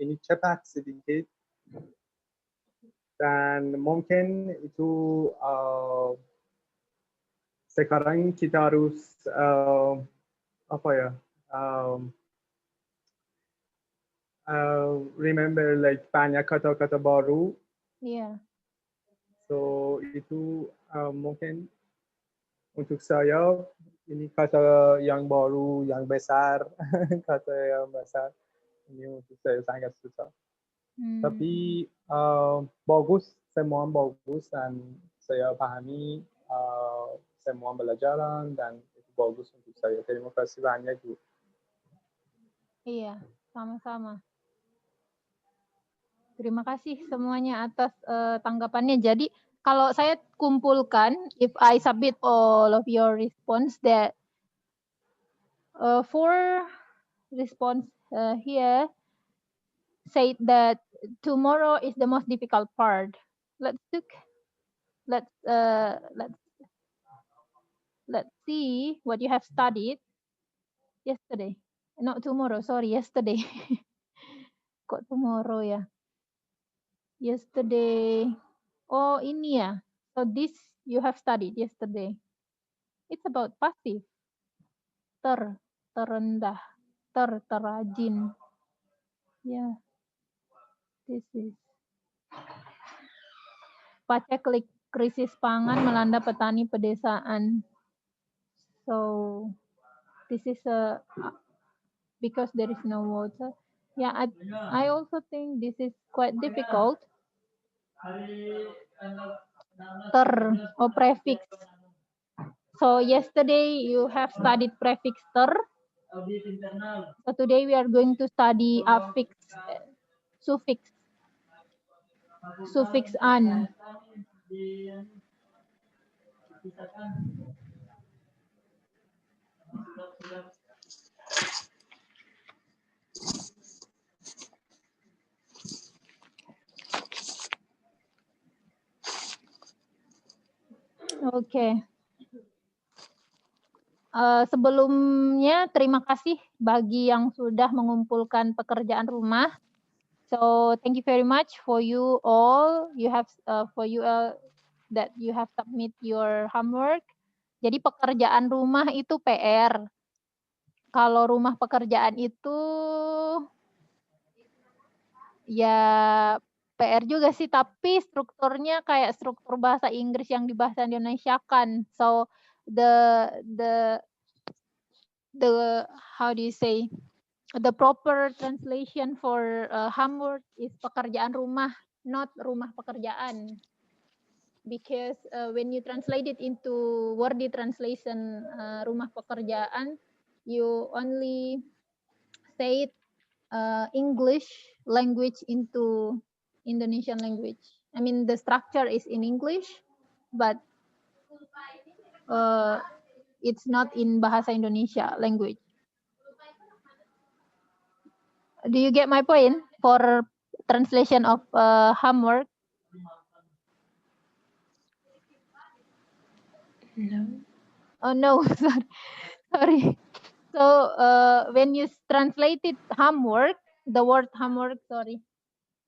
ini cepat sedikit dan mungkin itu sekarang kita harus apa ya remember like banyak kata-kata baru. Iya. So itu mungkin untuk saya ini kata yang baru, yang besar, kata yang besar ini untuk saya sangat susah. Tapi bagus, semua bagus dan saya pahami semua pelajaran dan itu bagus untuk saya. Terima kasih banyak Bu. Iya, sama-sama. Terima kasih semuanya atas tanggapannya. Jadi kalau saya kumpulkan, if I submit all of your response, that four response here said that tomorrow is the most difficult part. Let's see what you have studied yesterday. Not tomorrow, sorry, yesterday. Kok tomorrow ya? Yesterday. Oh, ini ya. So this you have studied yesterday. It's about passive. Terendah, terrajin. Yeah. This is. Paceklik krisis pangan melanda petani pedesaan. So this is because there is no water. Yeah, I also think this is quite difficult. Prefix. So yesterday you have studied prefix ter. So today we are going to study affix, suffix, suffix an. Oke. Sebelumnya terima kasih bagi yang sudah mengumpulkan pekerjaan rumah. So thank you very much for you all. You have that you have submit your homework. Jadi pekerjaan rumah itu PR. Kalau rumah pekerjaan itu ya PR juga sih, tapi strukturnya kayak struktur bahasa Inggris yang dibahasa Indonesiakan. So the how do you say, the proper translation for homework is pekerjaan rumah, not rumah pekerjaan. Because when you translate it into wordy translation rumah pekerjaan, you only say it English language into Indonesian language. I mean the structure is in English, but it's not in bahasa Indonesia language. Do you get my point for translation of homework? No. Oh no, sorry. So when you translated homework, the word homework, sorry.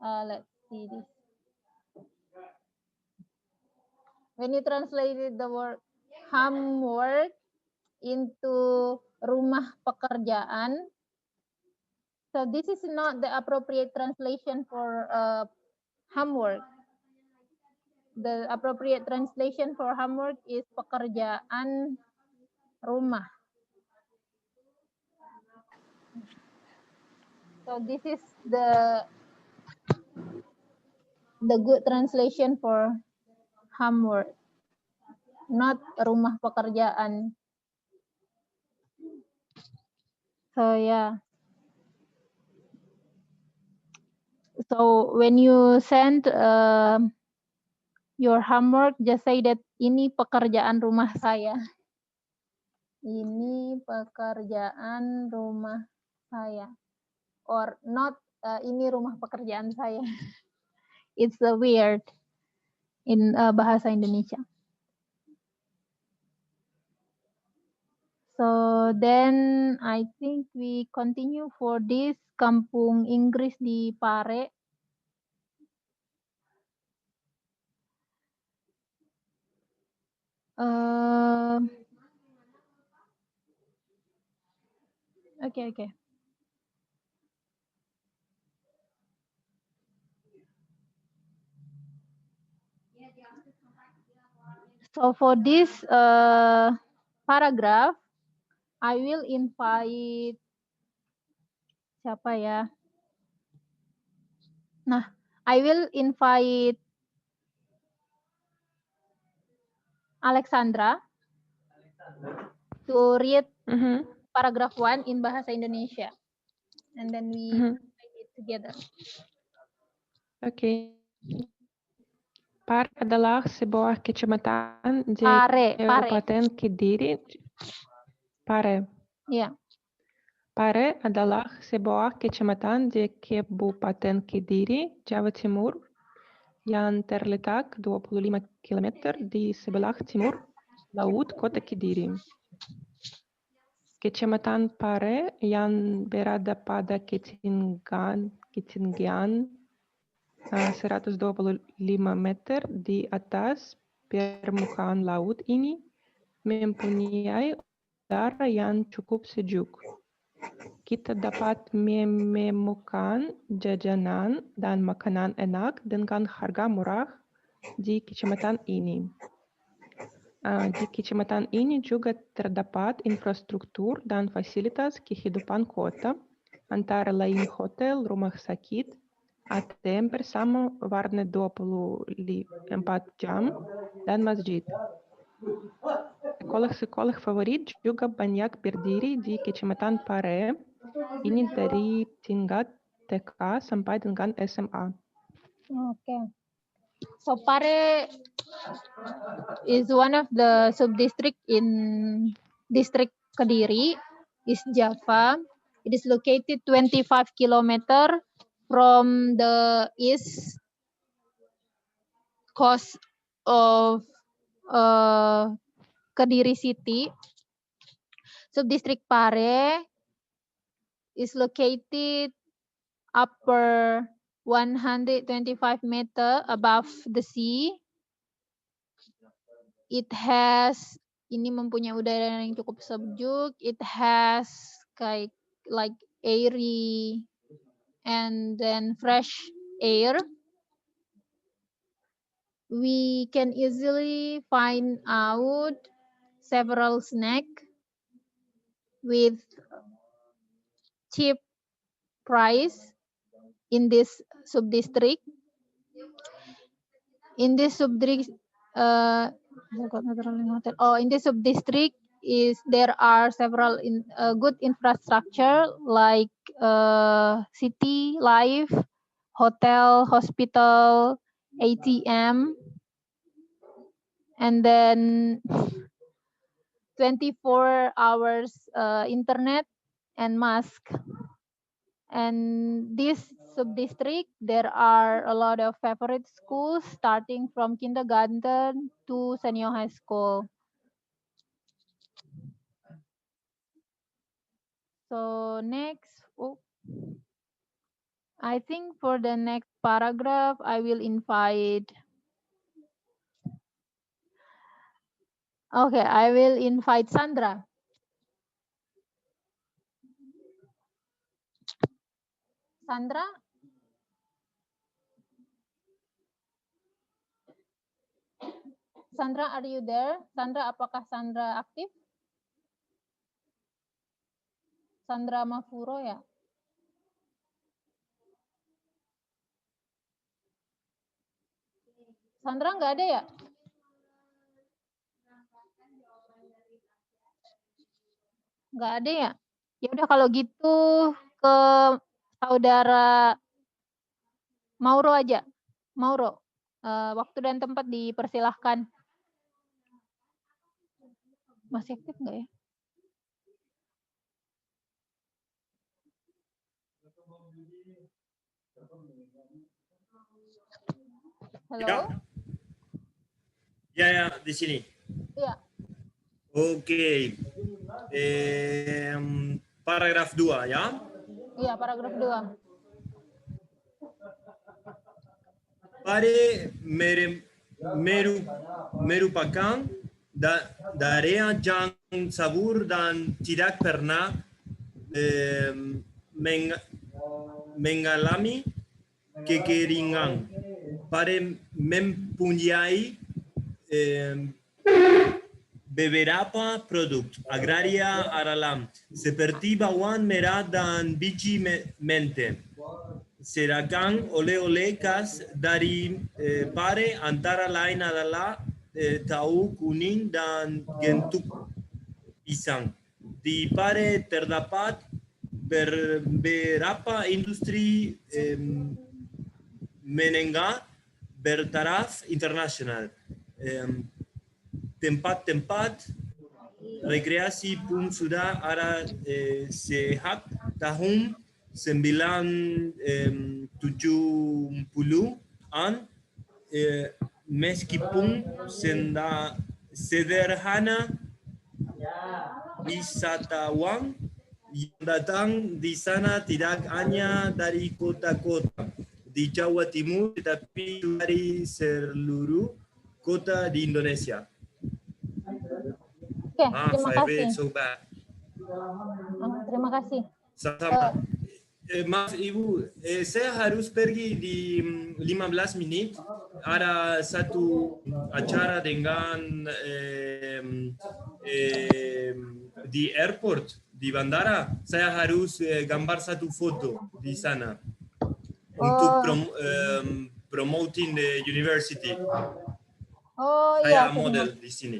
Let's see this. When you translated the word homework into rumah pekerjaan, so this is not the appropriate translation for homework. The appropriate translation for homework is pekerjaan rumah. So this is the good translation for homework, not rumah pekerjaan. So yeah. So when you send your homework, just say that ini pekerjaan rumah saya. Ini pekerjaan rumah saya. Or not ini rumah pekerjaan saya. It's weird in bahasa Indonesia. So then I think we continue for this Kampung Inggris di Pare. Okay. So for this paragraph, I will invite siapa ya? Nah, I will invite Alexandra to read paragraph 1 in bahasa Indonesia, and then we write it together. Oke. Pare adalah sebuah kecamatan di Pare. Kabupaten Kediri. Pare. Ya. Pare adalah sebuah kecamatan di Kabupaten Kediri, Jawa Timur, yang terletak 25 km di sebelah timur laut Kota Kediri. Kecamatan Pare yang berada pada ketinggian 125 meter di atas permukaan laut ini mempunyai udara yang cukup sejuk. Kita dapat menemukan jajanan dan makanan enak dengan harga murah di kecamatan ini. Di kecamatan ini juga terdapat infrastruktur dan fasilitas kehidupan kota, antara lain hotel, rumah sakit, ATM bersama warna 24 jam, dan masjid. Sekolah-sekolah favorit juga banyak berdiri di Kecamatan Pare. Ini dari tingkat TK sampai dengan SMA. Okay. So Pare is one of the sub-district in district Kediri, East Java. It is located 25 kilometer from the east coast of Kediri city. Subdistrict Pare is located upper 125 meter above the sea. It has, ini mempunyai udara yang cukup sejuk. It has like airy and then fresh air. We can easily find out several snacks with cheap price in this sub-district. In this sub-district, in this sub-district there are several good infrastructure like city life, hotel, hospital, ATM, and then 24 hours internet and mask. And this sub-district, there are a lot of favorite schools starting from kindergarten to senior high school. So next, I think for the next paragraph, I will invite, I will invite Sandra. Sandra? Sandra, are you there? Sandra, apakah Sandra aktif? Sandra Mafuro ya? Sandra nggak ada ya? Nggak ada ya? Ya udah kalau gitu ke saudara Mauro aja. Mauro, waktu dan tempat dipersilahkan. Masih aktif nggak ya? Halo? Ya, di sini. Iya. Oke. Paragraf 2 ya. Iya, paragraf 2. Pare merupakan daerah yang subur dan tidak pernah mengalami kekeringan. Pare mempunyai beberapa produk agraria alam seperti bawang merah dan biji mente. Serahkan oleh-oleh khas dari Pare antara lain adalah tahu kuning dan gentuk pisang. Di Pare terdapat beberapa industri menengah bertaraf internasional. Tempat-tempat rekreasi pun sudah ada sejak tahun 1970-an, meskipun sederhana, wisatawan yang datang di sana tidak hanya dari kota-kota di Jawa Timur, tetapi dari seluruh kota di Indonesia. Oke, terima I kasih. read so bad. Terima kasih. Sama. Maaf Ibu, saya harus pergi di 15 menit. Ada satu acara dengan di airport, di bandara. Saya harus gambar satu foto di sana untuk promoting the university. Oh Saya iya, model di sini.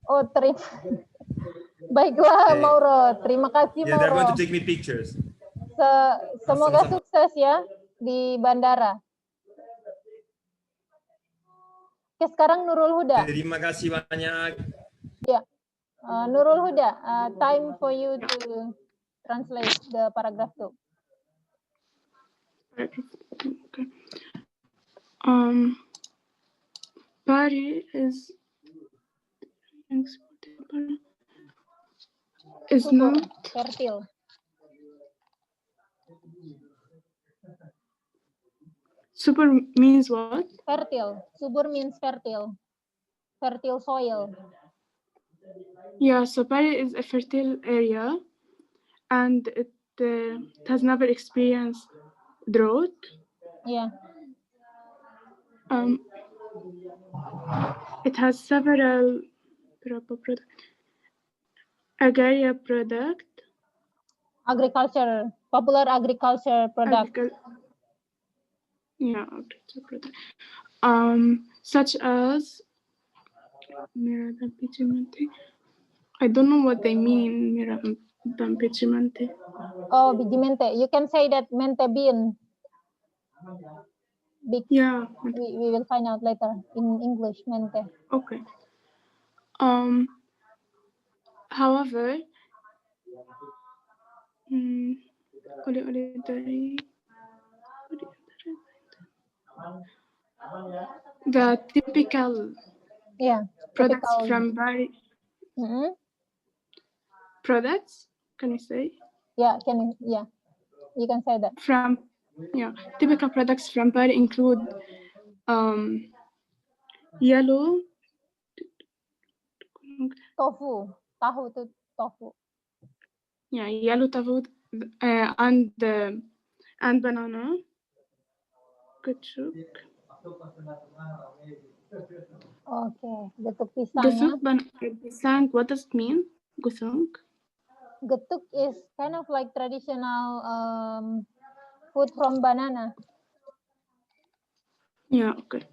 Oh, baiklah, Okay. Mauro. Terima kasih, Yeah, they're going Mauro. to take me pictures. Semoga Sama-sama. sukses ya di bandara. Oke, sekarang Nurul Huda. Terima kasih banyak. Ya, Nurul Huda, time for you to translate the paragraph 2. Okay. Pare is not fertile. Super means what? Fertile. Subur means fertile. Fertile soil. Yeah, so Pare is a fertile area, and it has never experienced drought. Yeah. It has several agraria product. Agriculture, popular agriculture product. Agriculture product. Such as I don't know what they mean. Oh, biji mente. You can say that mente bean. Yeah. We will find out later in English, mente. Okay. However, the typical products from Pare products, can you say? Yeah, you can say that. Typical products from Pare include yellow tofu. Tahu itu tofu. Yeah, yellow tofu and banana. Gusuk. Okay, getuk pisang. Pisang, what does it mean? Gusuk. Getuk is kind of like traditional food from banana. Yeah, okay.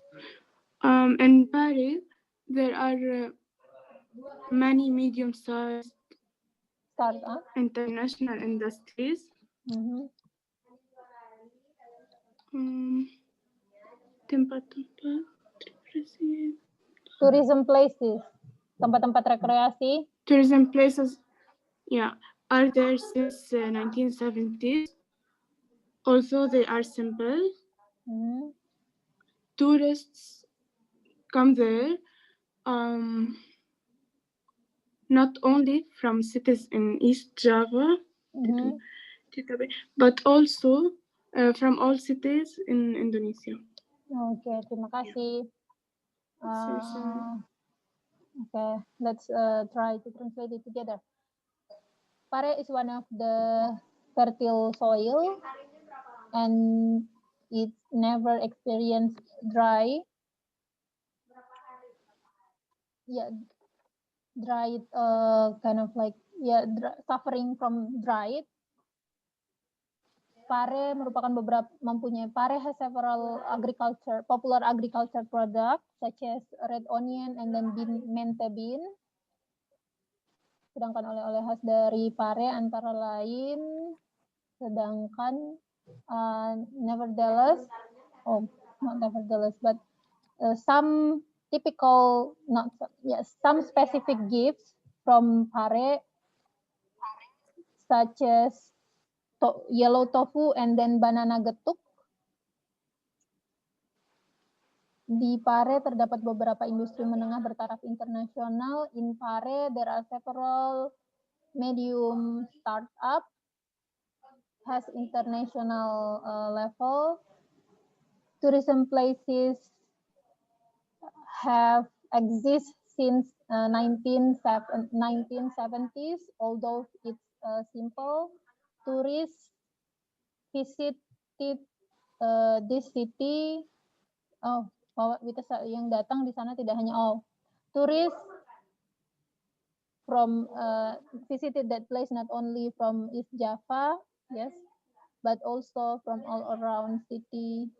In Pare, there are many medium-sized international industries. Tourism places, tempat-tempat rekreasi. Tourism places, are there since 1970s. Also, they are simple. Tourists come there not only from cities in East Java, Mhm. but also from all cities in Indonesia. Oke, terima kasih. Sama-sama. Okay, let's try to translate it together. Pare is one of the fertile soil, and it never experienced dry. Yeah, dry. Kind of like suffering from dry. Pare merupakan Pare has several popular agriculture products such as red onion and then mente bean. Sedangkan oleh-oleh khas dari Pare antara lain, nevertheless, but some some specific gifts from Pare, such as yellow tofu and then banana getuk. Di Pare terdapat beberapa industri menengah bertaraf internasional. In Pare, there are several medium startup has international level. Tourism places have exist since 1970s, although it's simple. Tourists visited this city. Yang datang di sana tidak hanya tourists from visited that place not only from East Java, yes, but also from all around cities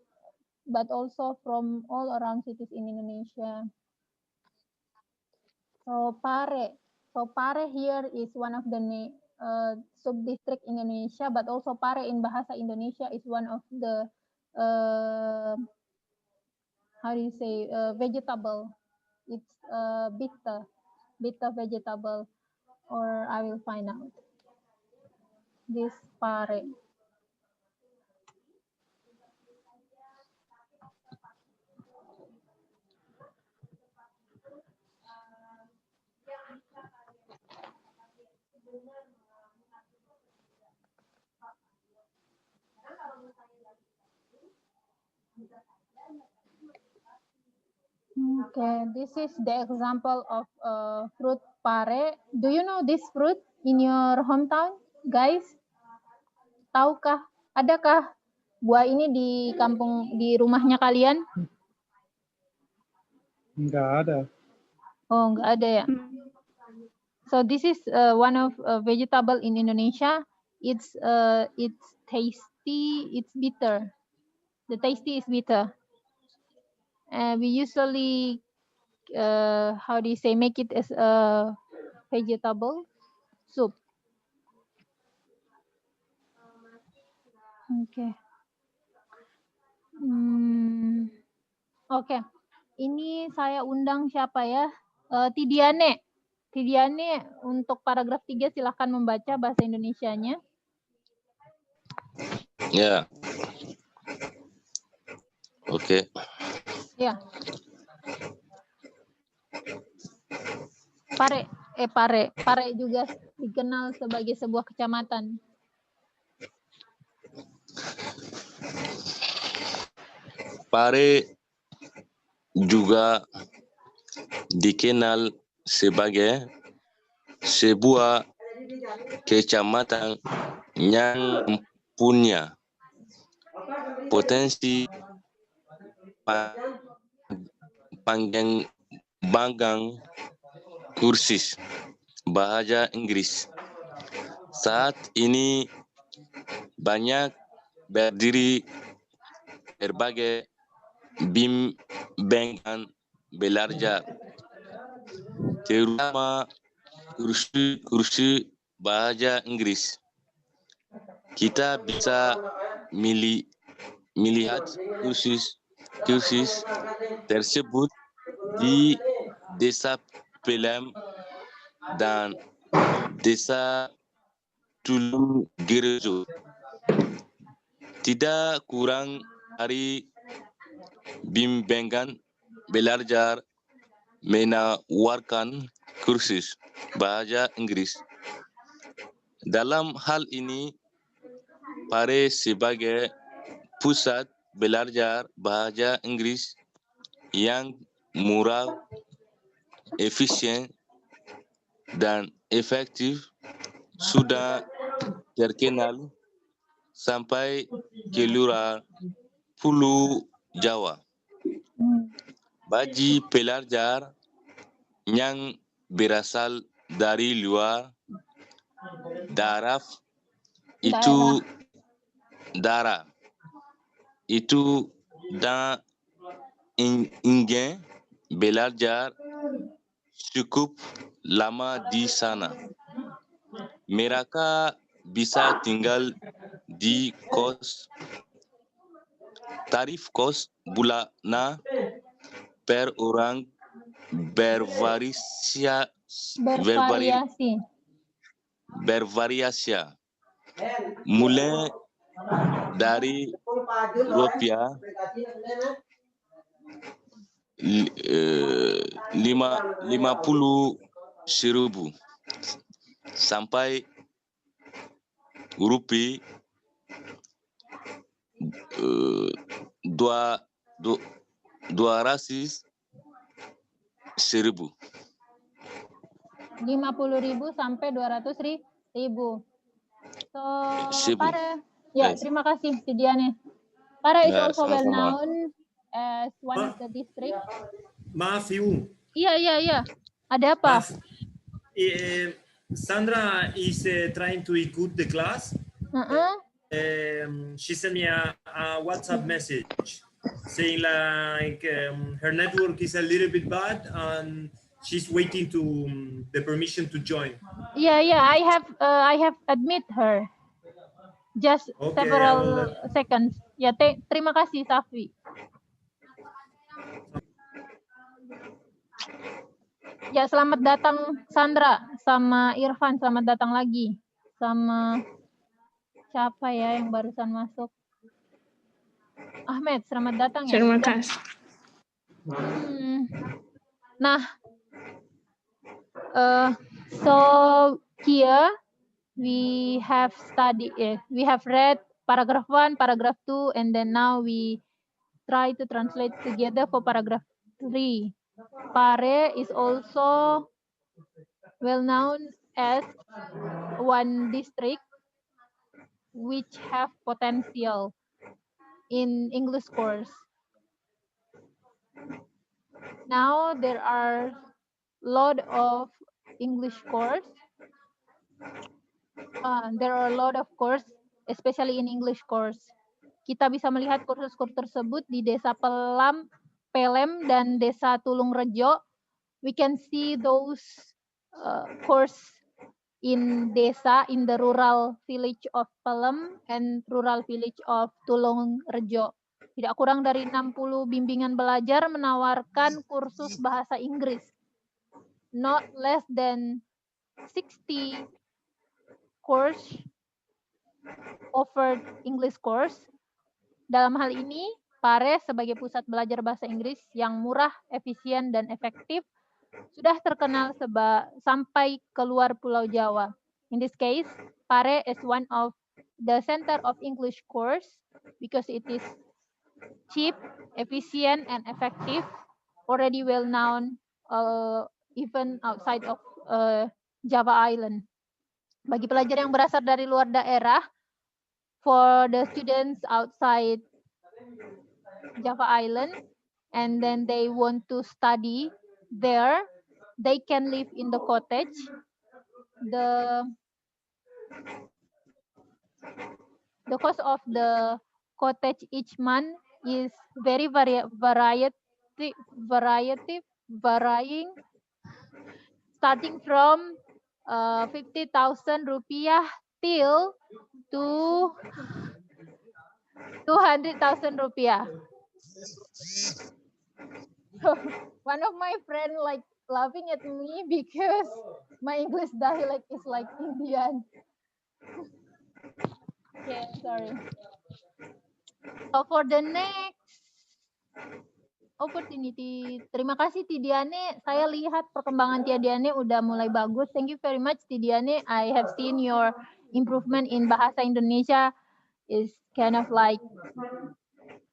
in Indonesia. So Pare here is one of the sub-district in Indonesia, but also Pare in Bahasa Indonesia is one of the vegetable. It's bitter vegetable, or I will find out. This Pare. Okay, this is the example of fruit Pare. Do you know this fruit in your hometown, guys? Tahukah? Adakah buah ini di rumahnya kalian? Nggak ada. Oh, nggak ada ya. So this is one of vegetable in Indonesia. It's tasty. It's bitter. The tasty is bitter. We usually make it as a vegetable soup. Okay. Oke. Ini saya undang siapa ya? Tidiane. Tidiane, untuk paragraf 3 silahkan membaca bahasa Indonesianya. Ya. Oke. Ya. Pare juga dikenal sebagai sebuah kecamatan. Pare juga dikenal sebagai sebuah kecamatan yang punya potensi pengembangan kursus bahasa Inggris. Saat ini banyak berdiri berbagai bimbingan belajar, terutama kursus bahasa Inggris. Kita bisa melihat kursus tersebut di Desa Pelem dan Desa Tulung Gerejo. Tidak kurang dari bimbingan belajar menawarkan kursus bahasa Inggris. Dalam hal ini, Pare sebagai pusat belajar bahasa Inggris yang murah, efisien, dan efektif sudah terkenal sampai ke luar Pulau Jawa. Bagi pelajar yang berasal dari luar daerah itu dan ingin belajar cukup lama di sana. Mereka bisa tinggal di kos. Tarif kos bulanan per orang bervariasi mulai dari rupiah 50.000 sampai rupiah 200.000. 50.000 sampai 200.000. So, Seribu. Pare, ya, Yes. terima kasih Diane. Pare is Ya, also well sama-sama. known as one of the district. Maaf Ibu. Iya. Ada apa? Maaf. Sandra is trying to ikut the class. She sent me a WhatsApp message saying like her network is a little bit bad and she's waiting to the permission to join. Yeah, I have admit her. Just Okay, several seconds. Ya, terima kasih Safi. Ya, selamat datang Sandra sama Irfan, selamat datang lagi. Sama siapa ya yang barusan masuk? Ahmed, selamat datang ya. Terima kasih. Nah, so here we have read paragraph 1, paragraph 2, and then now we try to translate together for paragraph 3. Pare is also well known as one district which have potential in English course. Now there are lot of English course. There are a lot of course, especially in English course. Kita bisa melihat kursus-kursus tersebut di Desa Pelem dan Desa Tulung Rejo. We can see those course in desa, in the rural village of Pelem and rural village of Tulung Rejo. Tidak kurang dari 60 bimbingan belajar menawarkan kursus bahasa Inggris. Not less than 60 course offered English course. Dalam hal ini, Pare sebagai pusat belajar bahasa Inggris yang murah, efisien, dan efektif sudah terkenal sampai keluar Pulau Jawa. In this case, Pare is one of the center of English course because it is cheap, efficient, and effective, already well known even outside of Java Island. Bagi pelajar yang berasal dari luar daerah, for the students outside Java Island, and then they want to study there, they can live in the cottage. The cost of the cottage each month is very varying, starting from 50,000 rupiah till to 200,000 rupiah. So one of my friend like laughing at me because my English dialect is like Indian. Okay, sorry. So for the next, opportunity. Terima kasih Tidiane. Saya lihat perkembangan Tidiane udah mulai bagus. Thank you very much Tidiane. I have seen your improvement in bahasa Indonesia is kind of like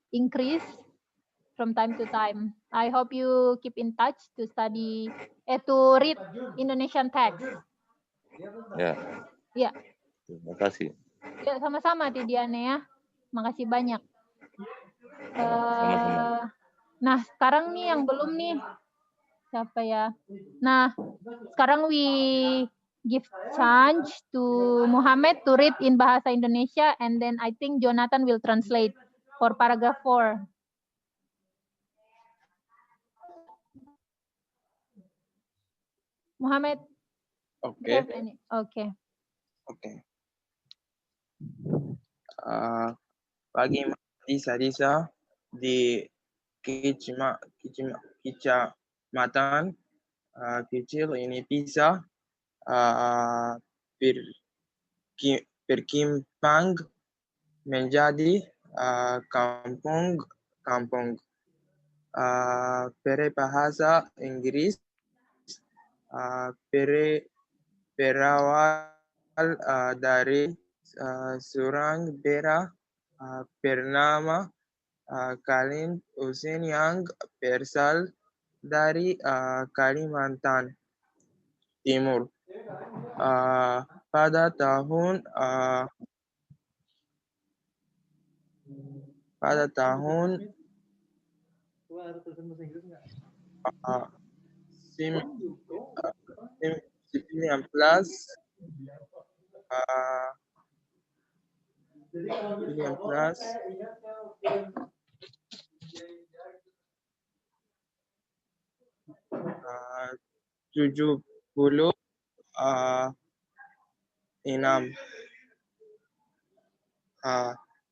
increase from time to time. I hope you keep in touch to study, to read Indonesian text. Ya, Ya, terima kasih. ya sama-sama Tidiane ya. Makasih banyak. Sama-sama. Nah, sekarang nih yang belum nih. Siapa ya? Nah, sekarang we give chance to Muhammad to read in bahasa Indonesia and then I think Jonathan will translate for paragraph 4. Muhammad. Okay. Okay. Okay. Pagi desa-desa di kecamatan kecil ini bisa berkembang menjadi kampung berbahasa Inggris berawal dari seorang pria bernama Khalid Hussein yang berasal dari Kalimantan Timur. Pada tahun 1976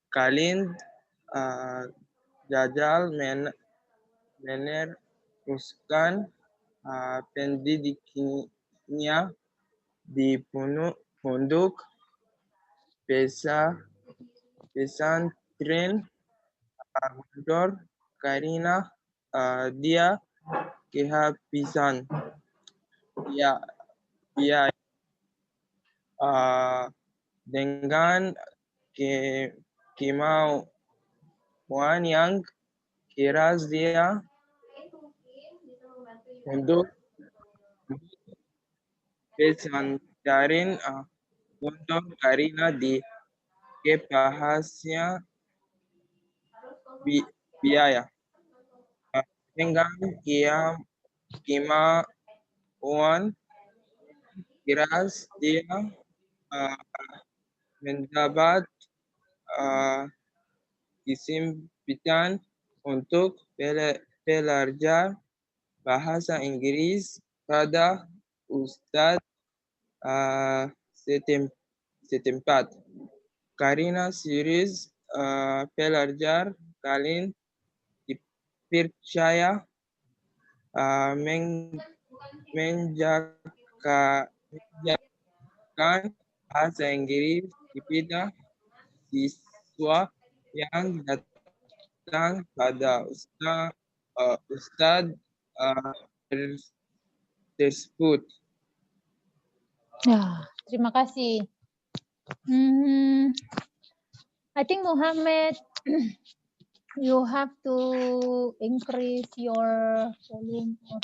Khalid gagal meneruskan pendidikannya di pondok pesantren Gondor karena dia kehabisan biaya. Dengan kemauan yang keras dia untuk pesantren Gondor karena di kehabisan biaya. Dengan kemauan keras dia mendapat kesempatan untuk belajar bahasa Inggris pada ustadz setempat. Karena serius belajar, Khalid dipercaya mengajarkan bahasa Inggris kepada siswa yang datang pada ustadz tersebut. Ya, terima kasih. I think Muhammad, you have to increase your volume of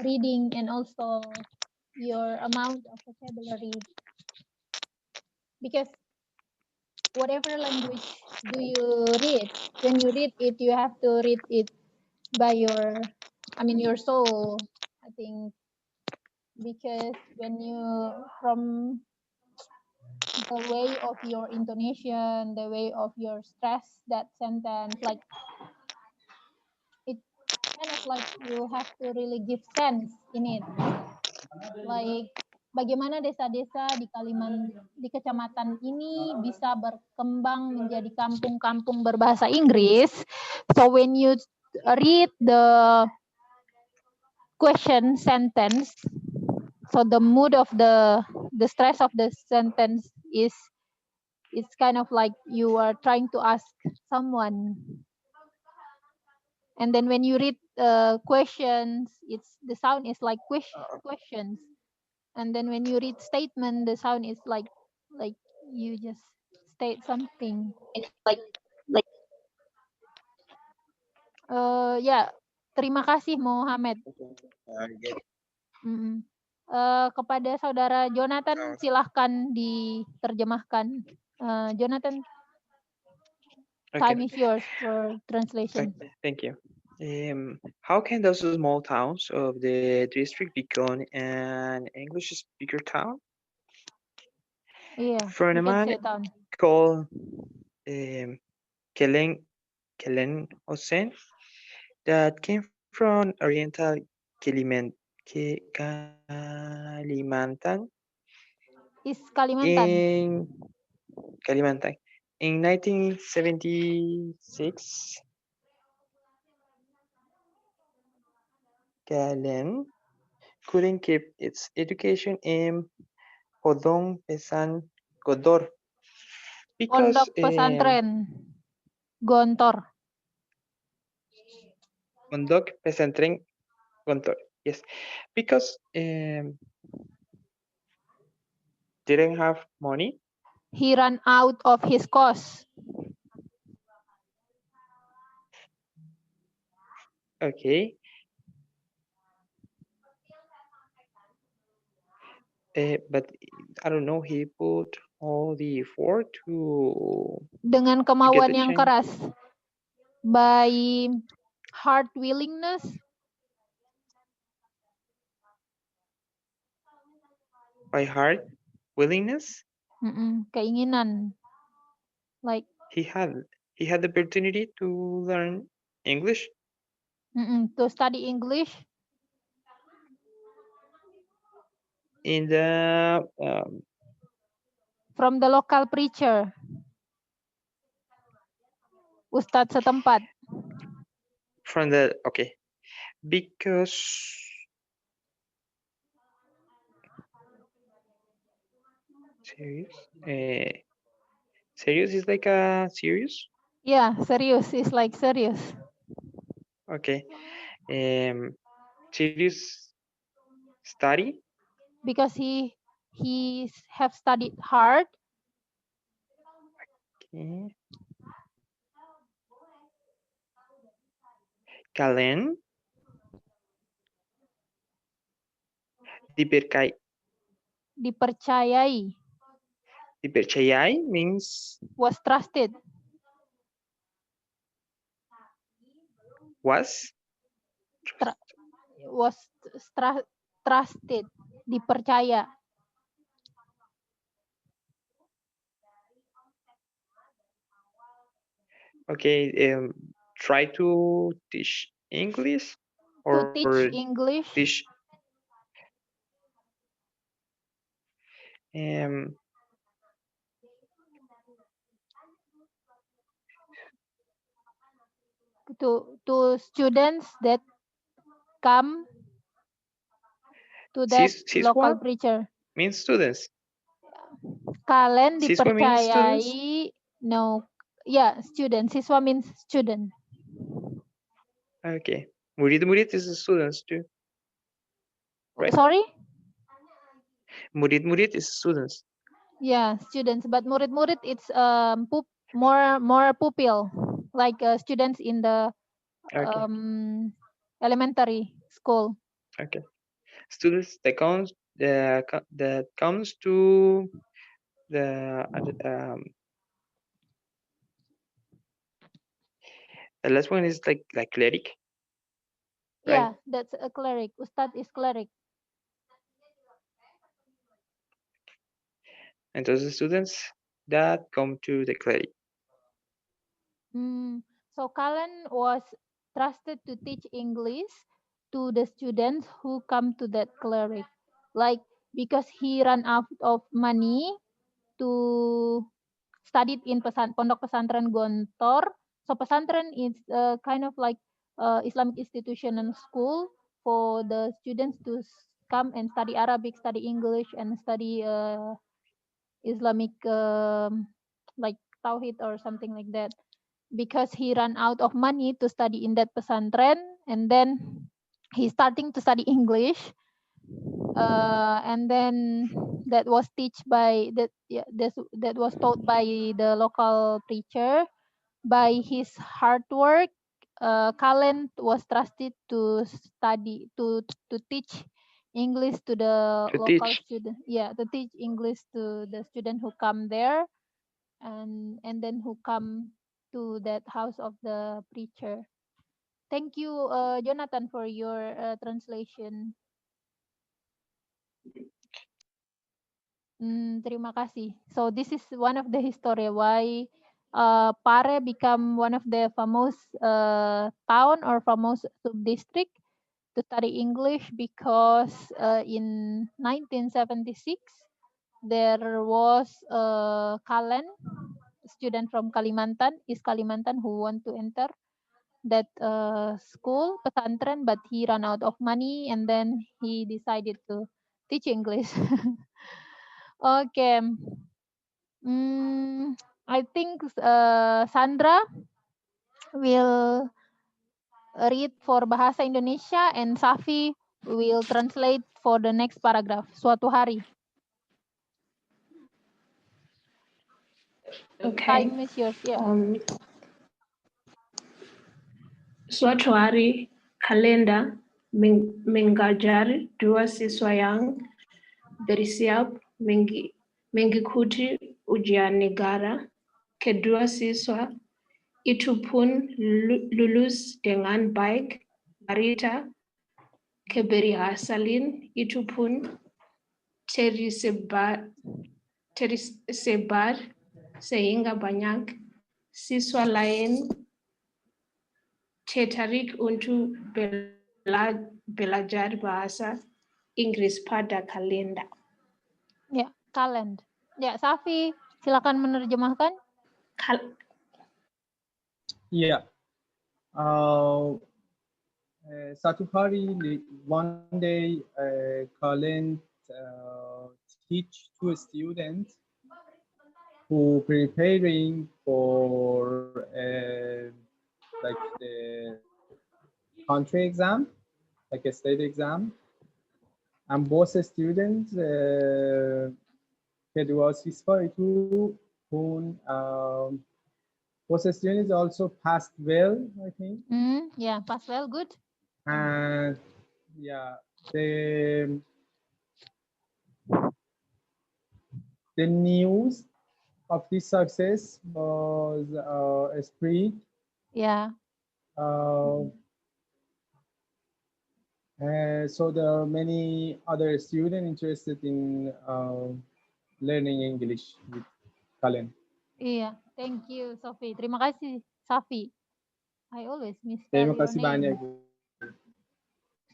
reading and also your amount of vocabulary, because whatever language do you read, when you read it, you have to read it by your soul, I think, because when you, from the way of your intonation, the way of your stress, that sentence, like, it kind of like you have to really give sense in it. Like, bagaimana desa-desa di kecamatan ini bisa berkembang menjadi kampung-kampung berbahasa Inggris. So when you read the question sentence, so the mood of the stress of the sentence is, it's kind of like you are trying to ask someone And then when you read questions, the sound is like questions. And then when you read statement, the sound is like you just state something. Ya, terima kasih Mohammed. Kepada saudara Jonathan, silahkan diterjemahkan. Jonathan, time is yours for translation. Thank you. How can those small towns of the district become an English speaker town? Iya, From a you can man say down. called Kelen Hossein that came from Oriental Kalimantan Is Kalimantan. in Kalimantan in 1976. Kalen couldn't keep its education in Godong Pesan Godor because Pondok pesantren Gontor. Pondok Pesantren Gontor, yes, because didn't have money. He ran out of his course. Okay. But I don't know, he put all the effort to Dengan get kemauan the yang chance. keras. By hard willingness. By hard willingness. Keinginan. Like he had the opportunity to learn English. To study English. In the from the local preacher. Ustadz setempat. From the because serious serious is like a serious. Yeah, serious is like serious. Okay. Serious study. Because he have studied hard. Okay. Kalian dipercayai. Dipercayai means was trusted. Was trusted, dipercaya. Okay, try to teach English or to teach English. To students that come to that local what? preacher. Means students. Kalian Siswa means students? dipercayai. No, yeah, student. Siswa means student. Okay. Murid-murid is students too. Right? Sorry? Murid-murid is students. Yeah, students. But murid-murid it's more pupil, like students in the elementary school. Okay. Students that comes to the last one is like cleric. Right? Yeah, that's a cleric. Ustad is cleric. And those are students that come to the cleric. So Kalen was trusted to teach English to the students who come to that cleric. Like because he ran out of money to study in Pondok Pesantren Gontor. So pesantren is kind of like Islamic institution and school for the students to come and study Arabic, study English, and study Islamic like Tauhid or something like that. because he ran out of money to study in that pesantren, and then he's starting to study English, and then that was that was taught by the local preacher. By his hard work, Kalen was trusted to teach English to the To local teach. student. Yeah, to teach English to the student who come there, and then who come to that house of the preacher. Thank you, Jonathan, for your translation. Terima kasih. So this is one of the history why Pare become one of the famous town or famous sub-district to study English, because in 1976 there was a Kalen student from Kalimantan, East Kalimantan, who want to enter that school pesantren, but he ran out of money, and then he decided to teach English. Okay. I think Sandra will read for Bahasa Indonesia and Safi will translate for the next paragraph. Suatu hari. Okay. Time is yours. Yeah. Suatu hari, kalenda mengajar dua siswa yang bersiap mengikuti ujian negara. Kedua siswa itu pun lulus dengan baik. Berita keberhasilan itu pun tersebar sehingga banyak siswa lain tertarik untuk belajar bahasa Inggris pada kalenda. Ya, Kalen. Ya, Safi, silakan menerjemahkan. Yeah. Satu hari, one day, Kalen teach two students who preparing for like the country exam, like a state exam, and both students kedua siswa itu pun both students also passed well, I think. Yeah, passed well, good. And yeah, the news of this success was spread. Yeah. So there are many other students interested in learning English with Kalen. Iya, thank you, Sophie. Terima kasih, Safi. I always misspell Terima your kasih name. banyak.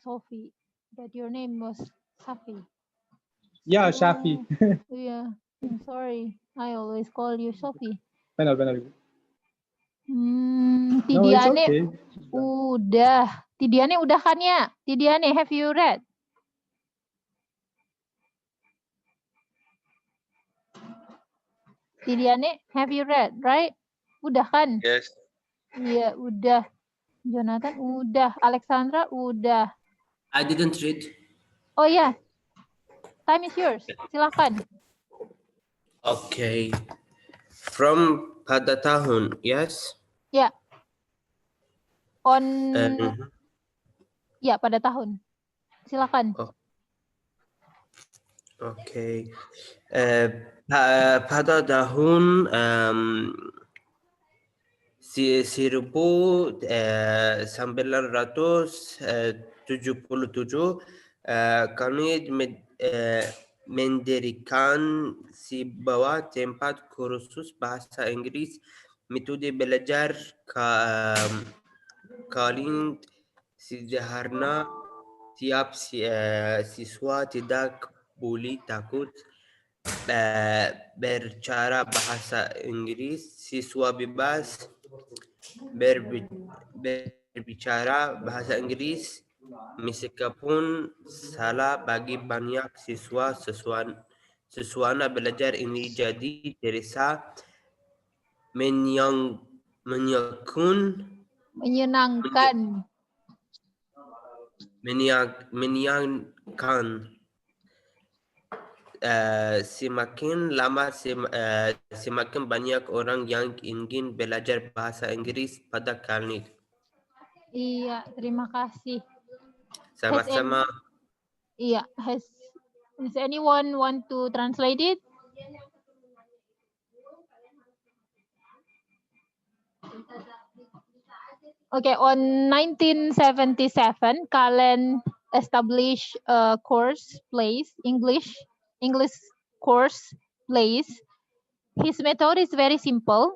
Sophie, but your name was Safi. Yeah, Shafi. Yeah, I'm sorry. I always call you Sophie. Benar. Tidiane, okay. udah. Tidiane udah kan ya? Tidiane, have you read? Tidiane, have you read, right? Udah kan? Yes. Iya, udah. Jonathan, udah. Alexandra, udah. I didn't read. Oh ya, time is yours. Silakan. Okay. From pada tahun, yes? Ya. Ya, pada tahun. Silakan. Okay. Pada tahun 1977 kami mendirikan sebuah tempat kursus bahasa Inggris. Metode belajar kalian sederhana. Tiap siswa tidak boleh takut berbicara bahasa Inggris. Siswa bebas berbicara bahasa Inggris meskipun salah. Bagi banyak siswa belajar ini jadi terasa menyenangkan, menyenangkan. Semakin lama semakin banyak orang yang ingin belajar bahasa Inggris pada kali. Iya, terima kasih. Sama-sama. Iya, has anyone want to translate it? Okay, on 1977, Kalen established a course place, English course place. His method is very simple.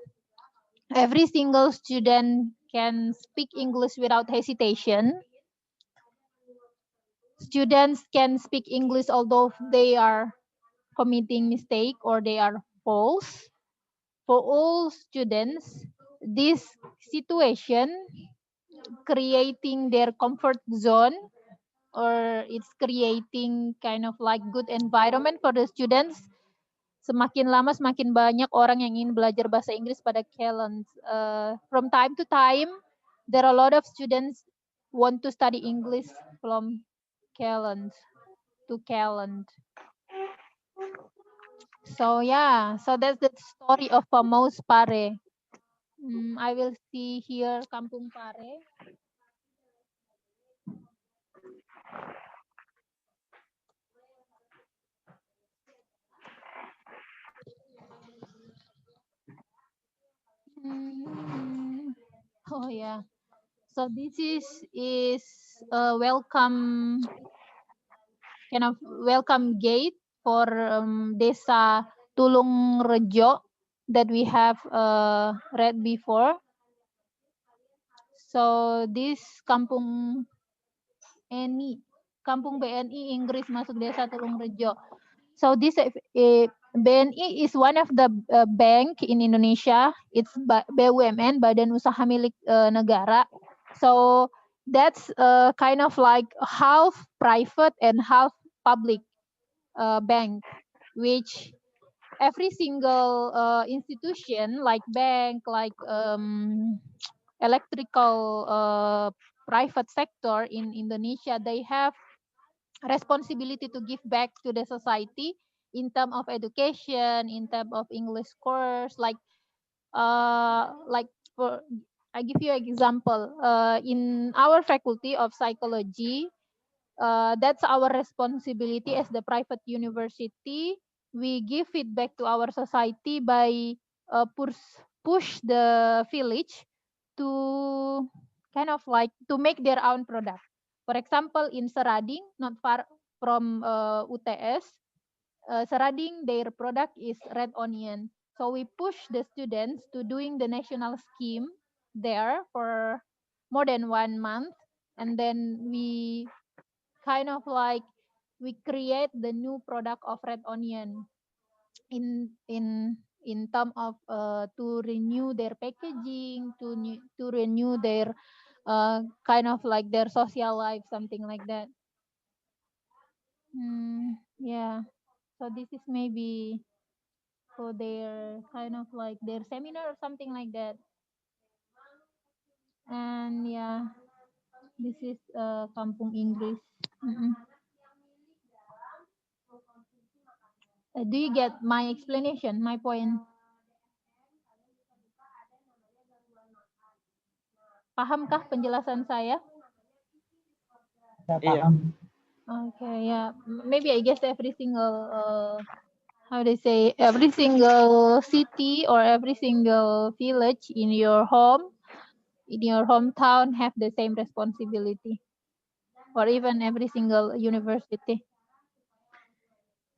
Every single student can speak English without hesitation. Students can speak English although they are committing mistake or they are false. For all students, this situation creating their comfort zone, or it's creating kind of like good environment for the students. Semakin lama semakin banyak orang yang ingin belajar bahasa Inggris pada Calends. From time to time, there are a lot of students want to study English from Calends to Calend. So yeah, so that's the story of Pamouse Pare. I will see here Kampung Pare. Oh yeah. So this is a welcome gate for Desa Tulung Rejo that we have read before. So this Kampung BNI Inggris masuk Desa Tulung Rejo. So this BNI is one of the bank in Indonesia. It's BUMN, Badan Usaha Milik Negara. So that's kind of like half private and half public bank, which every single institution like bank, like electrical private sector in Indonesia, they have responsibility to give back to the society in terms of education, in terms of English course, like for I give you an example. In our faculty of psychology, that's our responsibility as the private university. We give feedback to our society by push the village to kind of like to make their own product. For example, in Serading, not far from UTS, Serading, their product is red onion. So we push the students to doing the national scheme there for more than 1 month. And then we kind of like, we create the new product of red onion in terms of to renew their packaging, to renew their kind of like their social life, something like that. Yeah, so this is maybe for their kind of like their seminar or something like that. And yeah, this is Kampung Inggris. Do you get my explanation, my point? Pahamkah penjelasan saya? Iya. Okay, yeah. Maybe I guess every single every single city or every single village in your home, in your hometown, have the same responsibility, or even every single university.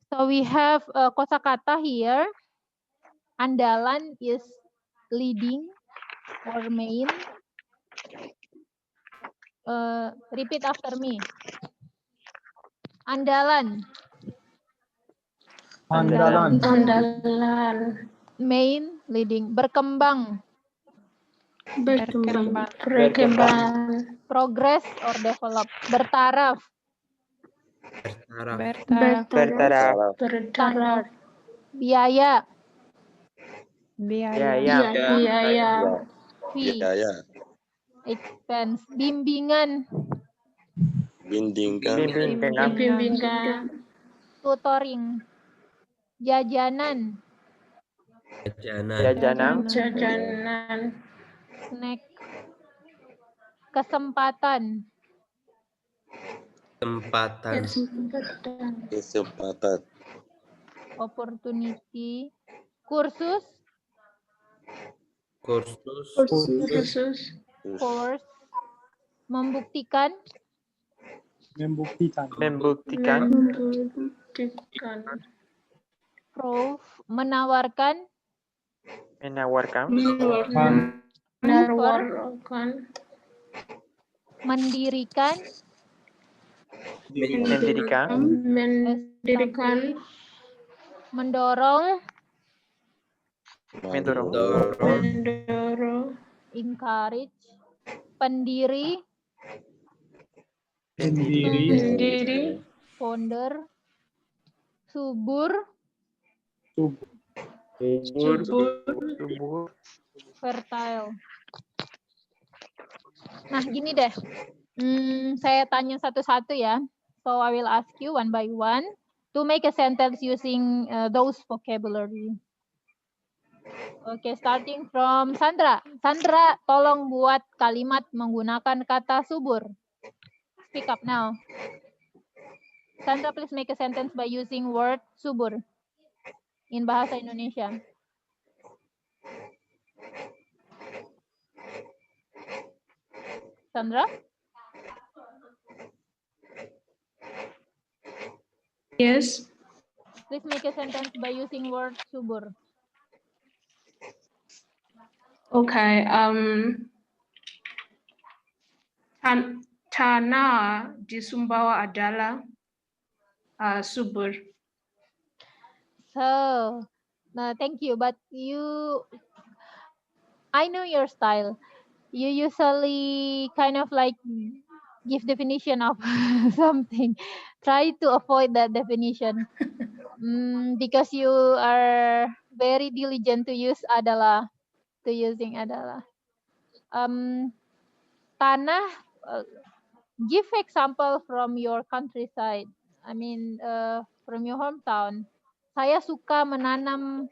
So we have kosakata here. Andalan is leading or main. Repeat after me. Andalan. Andalan. Andalan. Main, leading. Berkembang. Berkembang. Progress or develop. Bertaraf. Bertaraf. Biaya. Biaya. Fee. Ya. Expense. Bimbingan. Bimbingan. Tutoring. Jajanan. Jajanan. Jajanan. Snack. Kesempatan. Kesempatan. Opportunity. Kursus. Kursus. Course. Membuktikan. Membuktikan. Proof. Menawarkan. Menawarkan. Mendirikan. Mendorong. Encourage. Pendiri. Founder. Subur. Fertile. Nah, gini deh. Saya tanya satu-satu ya. So I will ask you one by one to make a sentence using those vocabulary. Oke, starting from Sandra. Sandra, tolong buat kalimat menggunakan kata subur. Speak up now. Sandra, please make a sentence by using word subur in bahasa Indonesia. Sandra? Yes. Please make a sentence by using word subur. Okay. Tanah di Sumbawa adalah subur. So, thank you. But I know your style. You usually kind of like give definition of something. Try to avoid that definition because you are very diligent to use adalah, to using adalah. Tanah, give example from your countryside. I mean, from your hometown. Saya suka menanam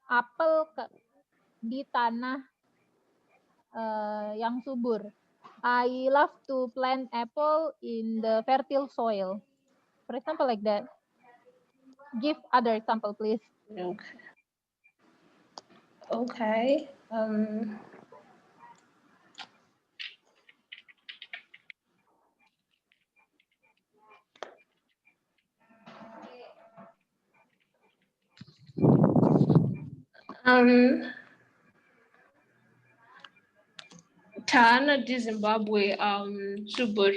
apel di tanah yang subur. I love to plant apple in the fertile soil. For example, like that. Give other example, please. Okay. Tanah di Zimbabwe subur.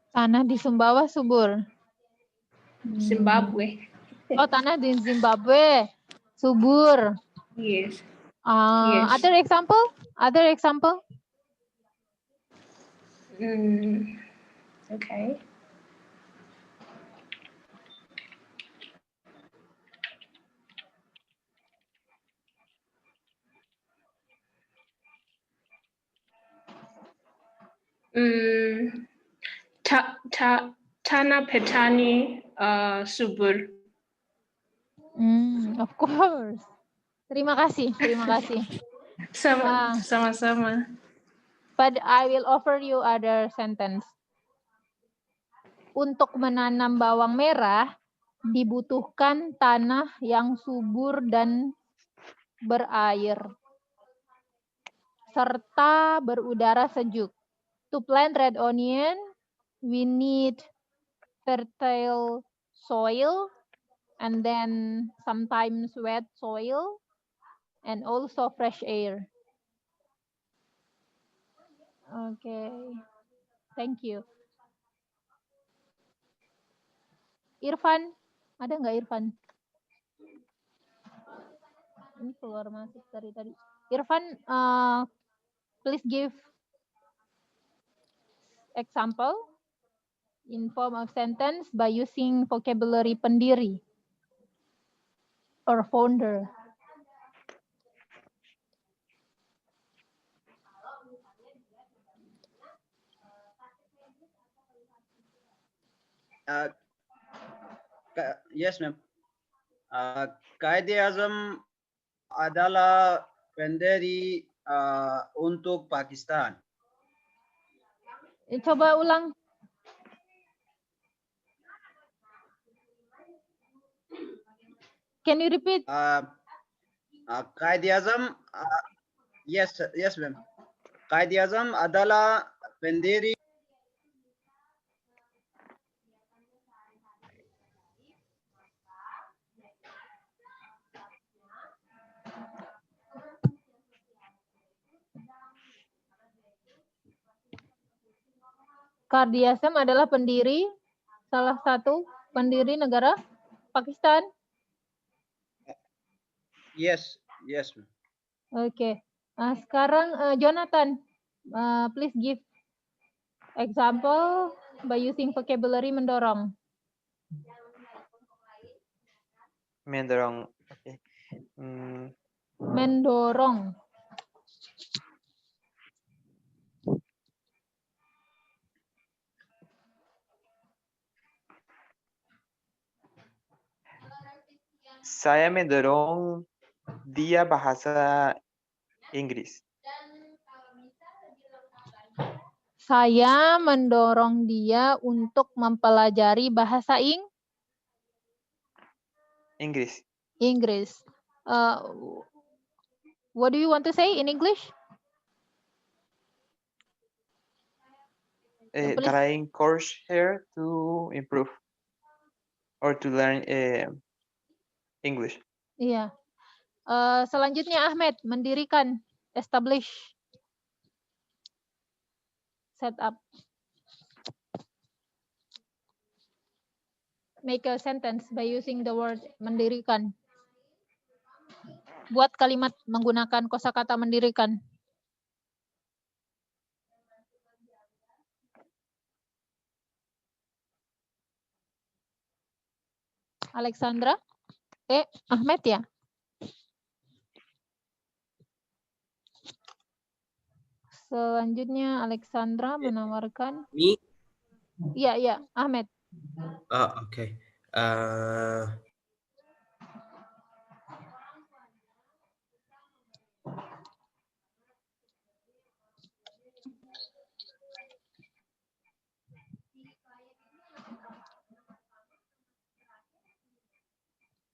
Tanah di Sumbawa subur. Zimbabwe. Oh, tanah di Zimbabwe subur. Yes. Yes. Other example? Other example? Okay. Tanah petani subur. Of course. Terima kasih, terima kasih. Sama-sama. But I will offer you other sentence. Untuk menanam bawang merah dibutuhkan tanah yang subur dan berair serta berudara sejuk. To plant red onion, we need fertile soil and then sometimes wet soil and also fresh air. Okay, thank you. Irfan, ada nggak Irfan? Ini keluar masuk dari tadi. Irfan, please give example in form of sentence by using vocabulary pendiri or founder. Yes, ma'am. Qaid-e-Azam adalah pendiri untuk Pakistan. Coba ulang. Can you repeat? Qaid-e-Azam, yes, ma'am. Qaid-e-Azam adalah pendiri. Qaid-e-Azam adalah salah satu pendiri negara Pakistan. Yes, ma'am. Oke. Sekarang Jonathan, please give example by using vocabulary mendorong. Mendorong. Okay. Mendorong. Saya mendorong dia bahasa Inggris. Saya mendorong dia untuk mempelajari bahasa Inggris. What do you want to say in English? Trying course here to improve or to learn English. Iya. Selanjutnya Ahmed, mendirikan, establish, set up. Make a sentence by using the word mendirikan. Buat kalimat menggunakan kosakata mendirikan. Alexandra? Ahmed ya? Selanjutnya Alexandra menawarkan. Me? Iya, Ahmed. Okay.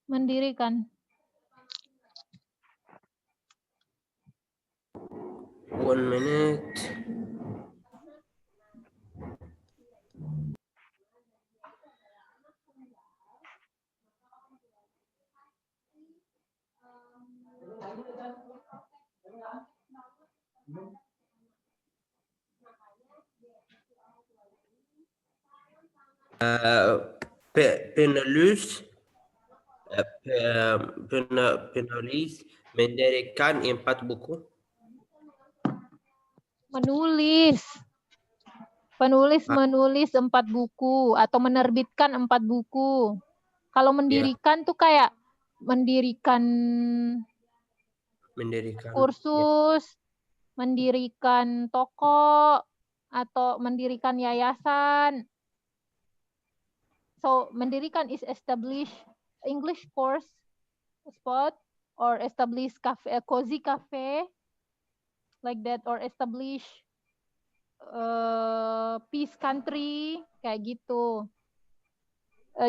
Mendirikan. 1 minute. Penulis mendirikan 4 buku. Penulis menulis 4 buku atau menerbitkan 4 buku. Kalau mendirikan tuh kayak mendirikan kursus, mendirikan toko, atau mendirikan yayasan. So, mendirikan is establish English course spot or establish cafe, cozy cafe like that, or establish peace country kayak gitu.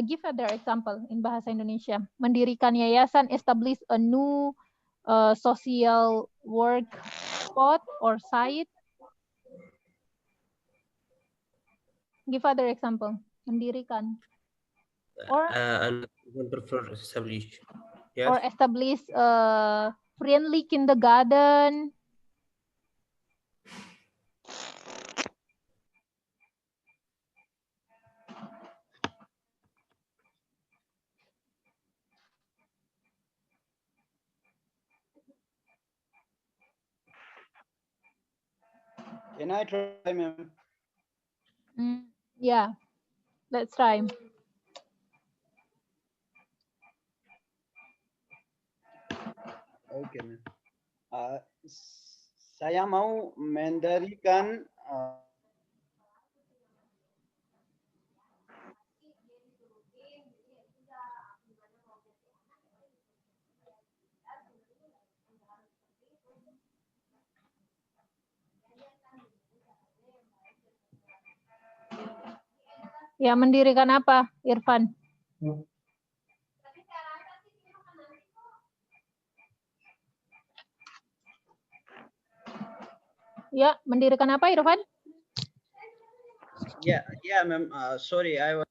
Give other example in bahasa Indonesia. Mendirikan yayasan, establish a new social work spot or site. Give other example. Mendirikan. Or establish. Yes. Or establish a friendly kindergarten. Can I try, ma'am? Yeah, let's try. Oke, ma'am. Saya mau mendirikan Ya, mendirikan apa, Irfan? Ya, mendirikan apa, Irfan? Yeah, ma'am. Sorry, I was.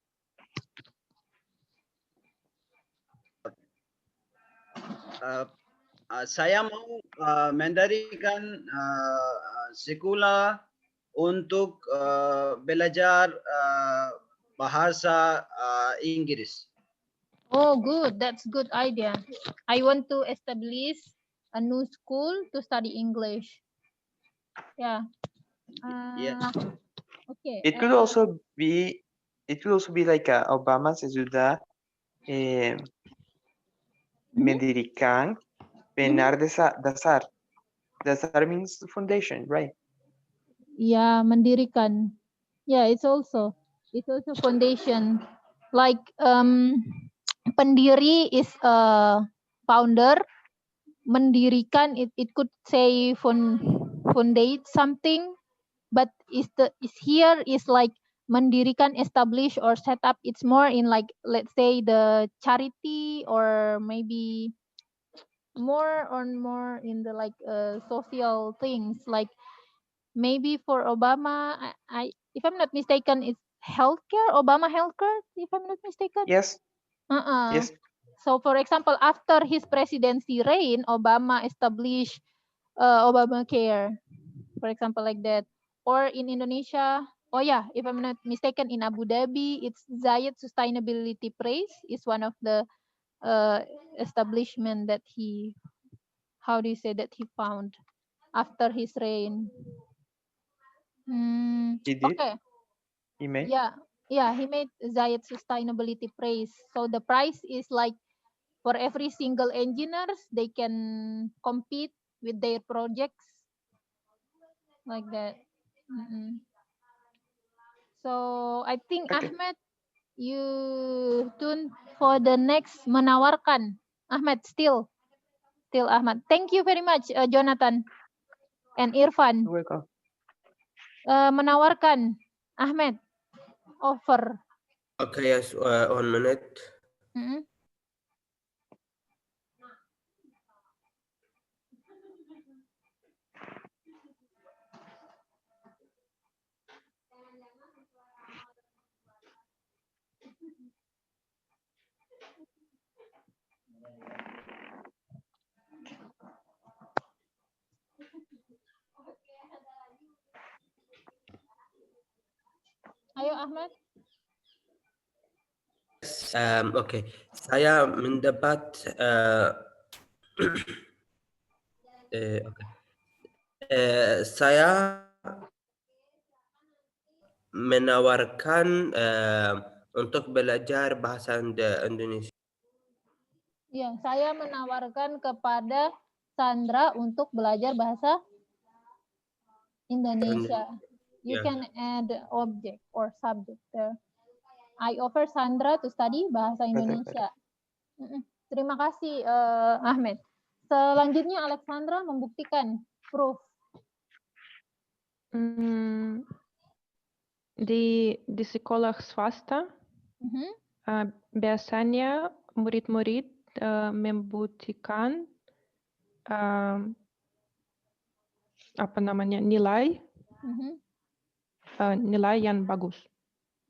Saya mau mendirikan sekolah untuk belajar bahasa Inggris. Oh, good. That's good idea. I want to establish a new school to study English. Yeah. Yes. Okay. It could also be like Obama sudah mendirikan benar dasar. Dasar means foundation, right? Yeah, mendirikan. Yeah, it's also foundation. Like pendiri is a founder. Mendirikan it could say fundate something, but is here is like mendirikan, establish or set up. It's more in like, let's say, the charity, or maybe more in the like social things, like maybe for Obama, I if I'm not mistaken, it's healthcare, Obama healthcare, if I'm not mistaken. Yes. Yes. So for example, after his presidency reign, Obama established Obamacare, for example, like that. Or in Indonesia, oh yeah, if I'm not mistaken, in Abu Dhabi, it's Zayed Sustainability Prize is one of the establishment that he, how do you say, that he found after his reign. He did? Okay. He made? Yeah, he made Zayed Sustainability Prize. So the prize is like for every single engineers, they can compete with their projects, like that. So I think Ahmed, you tune for the next menawarkan. Ahmed, still Ahmed. Thank you very much, Jonathan and Irfan. You're welcome. Menawarkan, Ahmed, offer. Okay, yes, 1 minute. Ayo Ahmed. Oke, saya mendapat saya menawarkan untuk belajar bahasa Indonesia. Ya, saya menawarkan kepada Sandra untuk belajar bahasa Indonesia. You can add object or subject there. I offer Sandra to study bahasa Indonesia. Terima kasih Ahmed. Selanjutnya Alexandra membuktikan proof. Di sekolah swasta biasanya murid-murid membuktikan nilai nilai yang bagus.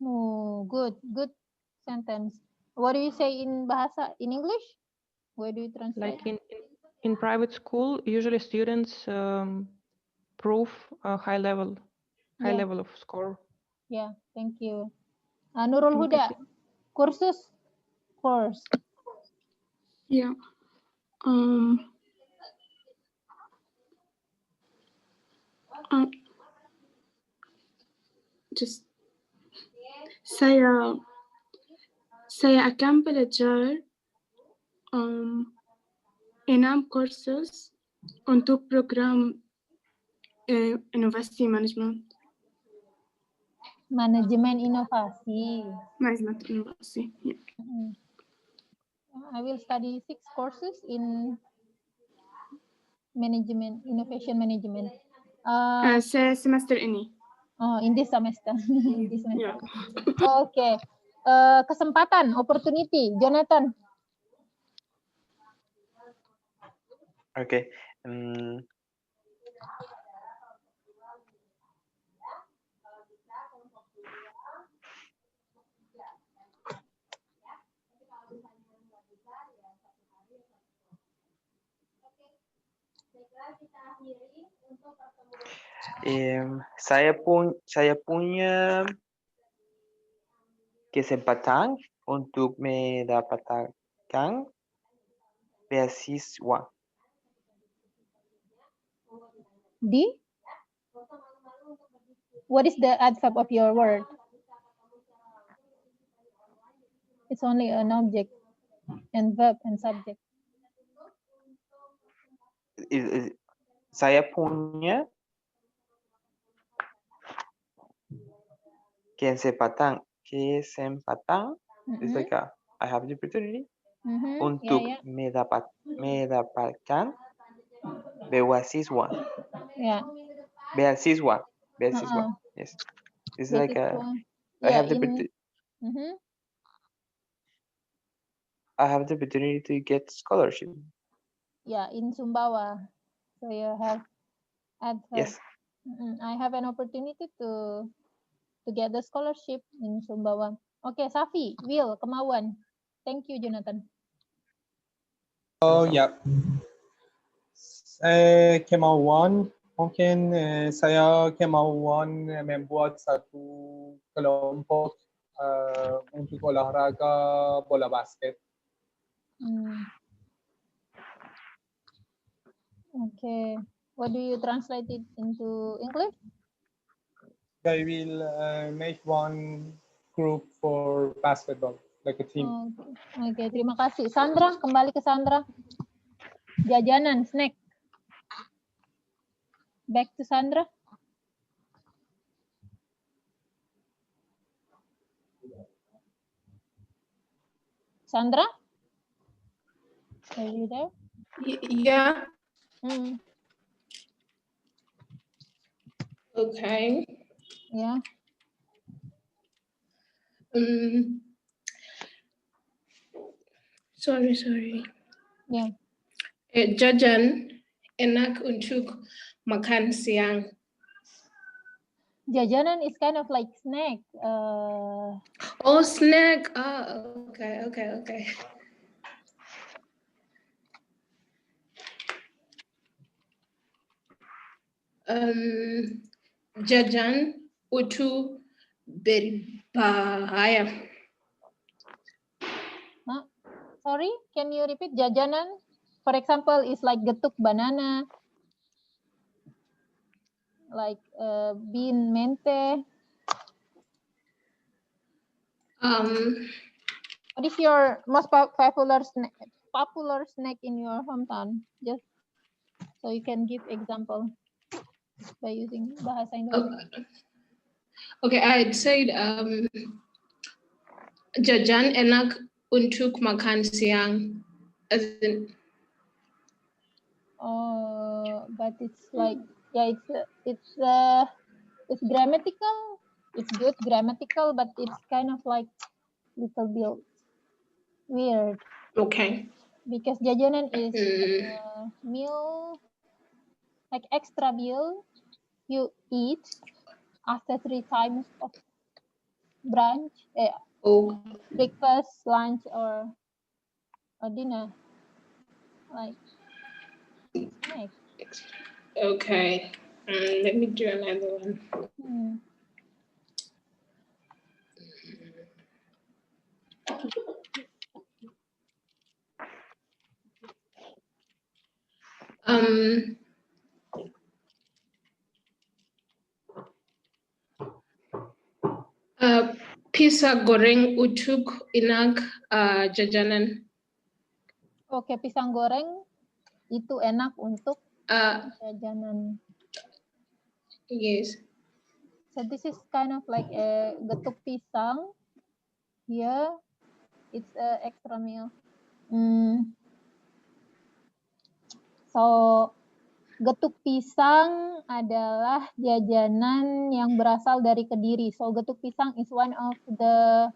Oh, good sentence. What do you say in bahasa in English? Where do you translate? Like in private school, usually students prove a high level of score. Yeah, thank you. Nurul Huda, course. Yeah. Just saya akan belajar 6 courses untuk program inovasi management. Manajemen inovasi. Management inovasi. Yeah. I will study 6 courses in management, innovation management. Semester ini. Oh, in this semester. In this semester. Yeah. Okay. Kesempatan, opportunity. Jonathan. Okay. Saya punya kesempatan untuk mendapatkan beasiswa. Di? What is the adverb of your word? It's only an object and verb and subject. Saya punya kesempatan. It's like I have the opportunity untuk mendapatkan beasiswa. Yeah. Beasiswa. Yes. It's like I have the I have the opportunity to get scholarship. Yeah, in Sumbawa. So you have adverb. Yes. I have an opportunity to get the scholarship in Sumbawa. Okay, Safi, Will, kemauan. Thank you, Jonathan. Oh, ya. Kemauan, mungkin saya kemauan membuat satu kelompok untuk olahraga bola basket. Okay. What do you translate it into English? I will make one group for basketball, like a team. Okay, terima kasih. Sandra, kembali ke Sandra. Jajanan, snack. Back to Sandra. Sandra? Are you there? Yeah. Okay. Yeah. Sorry. Yeah. Jajan enak untuk makan siang. Jajanan is kind of like snack. Oh, snack. Oh, okay. Jajan untuk berbahaya. Sorry, can you repeat? Jajanan, for example, is like getuk banana, like bean mente. What is your most popular snack in your hometown? Just so you can give example by using bahasa Indonesia. Okay, I'd say jajan enak untuk makan siang. As in, but it's like, yeah, it's grammatical. It's good grammatical, but it's kind of like little bit weird. Okay. Because jajanan is meal, like extra meal you eat after 3 times of brunch, breakfast, lunch, or dinner, like snack. Okay. Let me do another one. Pisang goreng untuk enak jajanan. Oke, pisang goreng itu enak untuk jajanan. Yes. So this is kind of like a getuk pisang. Here, it's an extra meal. So Getuk pisang adalah jajanan yang berasal dari Kediri. So getuk pisang is one of the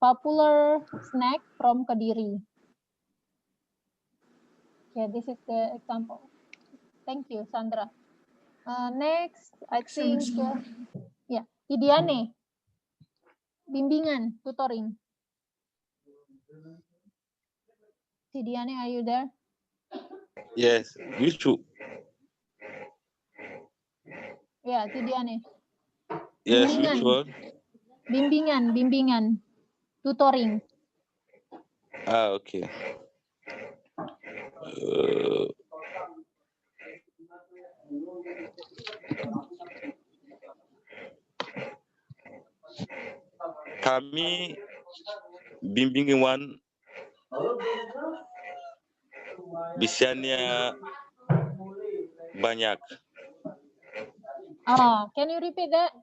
popular snack from Kediri. Yeah, this is the example. Thank you, Sandra. Next, I think, yeah, Idiane. Bimbingan, tutoring. Idiane, are you there? Yes, which Yeah, Tidiane. yes, which one? Bimbingan, tutoring. Okay. Kami bimbingan bisanya banyak. Oh, can you repeat that?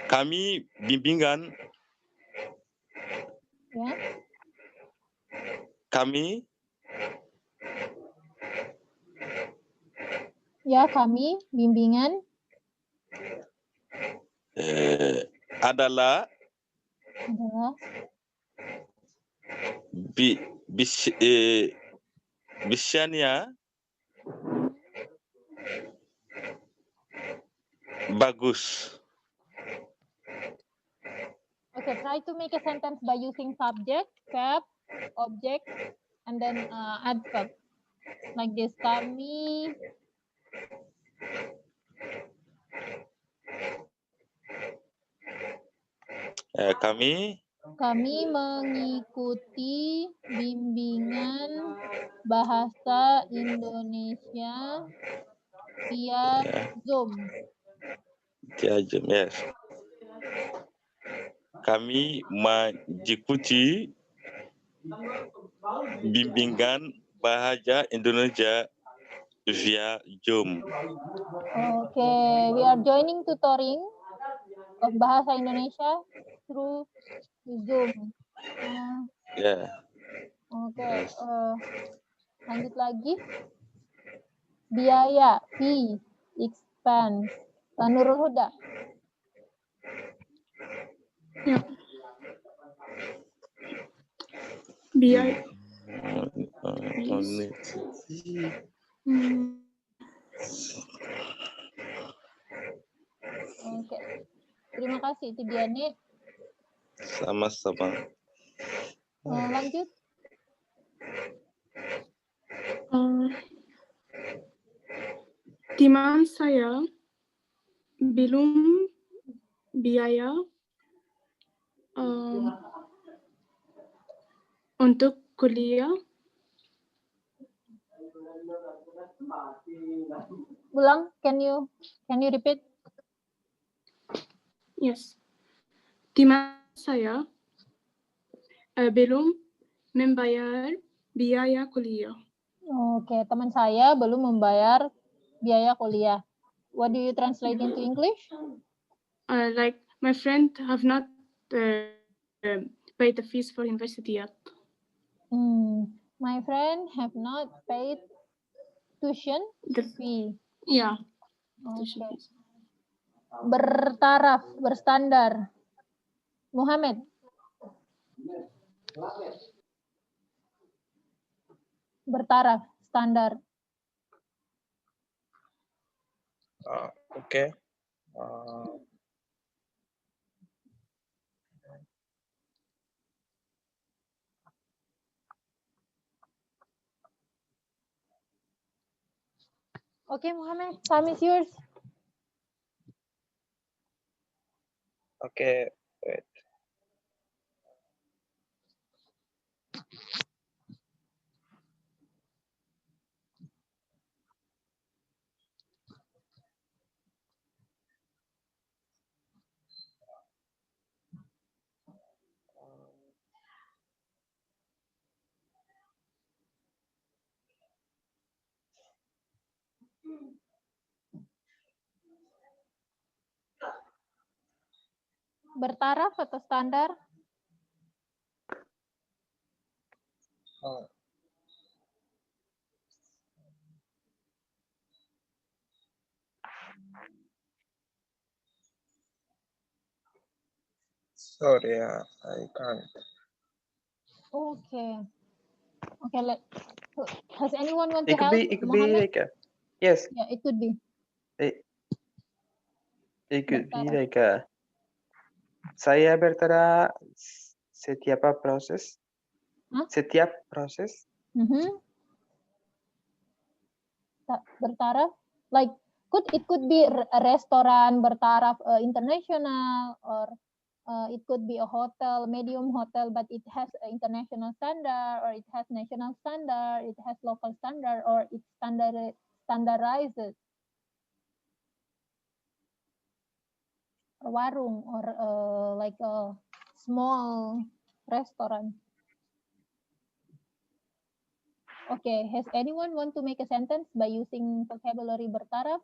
Kami bimbingan. Yeah. Kami. Ya, kami bimbingan. Adalah bisanya bagus. Okay, try to make a sentence by using subject, verb, object, and then adverb. Like this, kami kami mengikuti bimbingan bahasa Indonesia via Zoom. Via Zoom, yes. Kami mengikuti bimbingan bahasa Indonesia via Zoom. Okay, we are joining tutoring of bahasa Indonesia through Zoom. Yeah. Okay, lanjut lagi. Biaya, fee, expense. Nurul Huda. Yeah. Biaya. Oke. Terima kasih Tidiane. Sama-sama. Lanjut. Teman saya belum biaya untuk kuliah. Ulang, can you repeat? Yes. Teman saya belum membayar biaya kuliah. Oke, teman saya belum membayar biaya kuliah. What do you translate into English? Like my friend have not paid the fees for university yet. My friend have not paid tuition fee. Yeah. Okay. Bertaraf, berstandar. Muhammad. Bertaraf, standar. Okay. Okay, Muhammad, time is yours. Okay, wait. Bertaraf atau standar? Sorry, I can't. Okay. Okay. Has anyone want to It could help? be. It could be Mohammed? like a. Yes. Yeah, it could be. It could be Bertaraf. like a. Saya bertara setiap proses. Huh? Setiap proses. Bertaraf, like it could be a restaurant bertaraf international, or it could be a hotel, medium hotel, but it has an international standard, or it has national standard, it has local standard, or it's standardized. A warung, or like a small restaurant. Okay, has anyone want to make a sentence by using vocabulary bertaraf?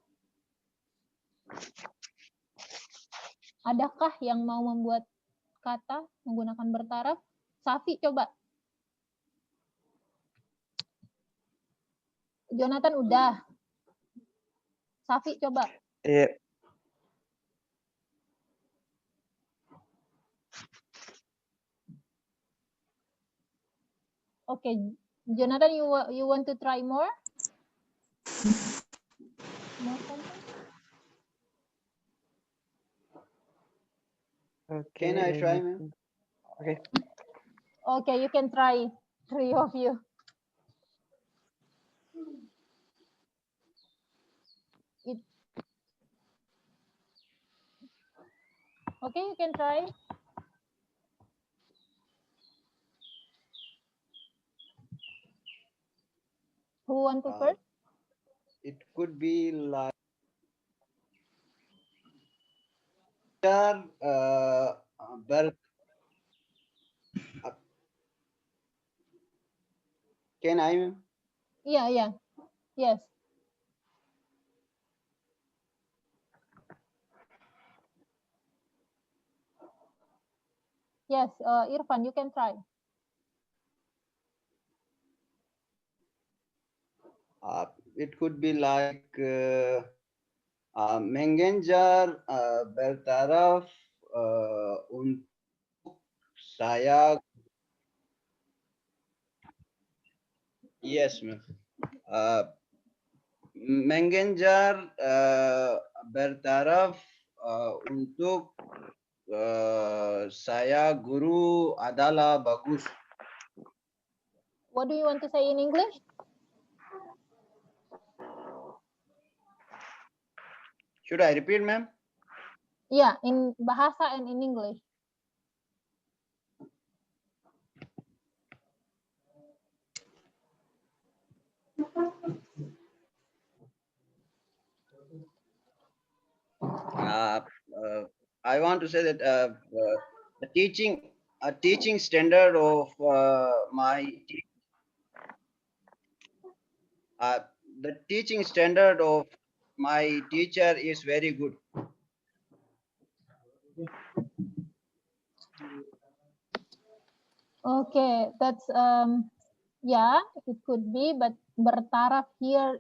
Adakah yang mau membuat kata menggunakan bertaraf? Safi, coba. Jonathan udah. Safi, coba. Okay, Jonathan, you want to try more? More sentence? Can I try, ma'am? Okay. Okay, you can try, 3 of you. Okay, you can try. Who want to first? It could be like can I? Yeah. Yes. Yes, Irfan, you can try. It could be like Mengenjar bertaraf untuk saya. Yes, ma'am. Mengenjar bertaraf untuk saya guru adalah bagus. What do you want to say in English? Should I repeat, ma'am? Yeah, in bahasa and in English. I want to say that the teaching standard of the teaching standard of my teacher is very good. Okay, that's yeah, it could be, but bertaraf here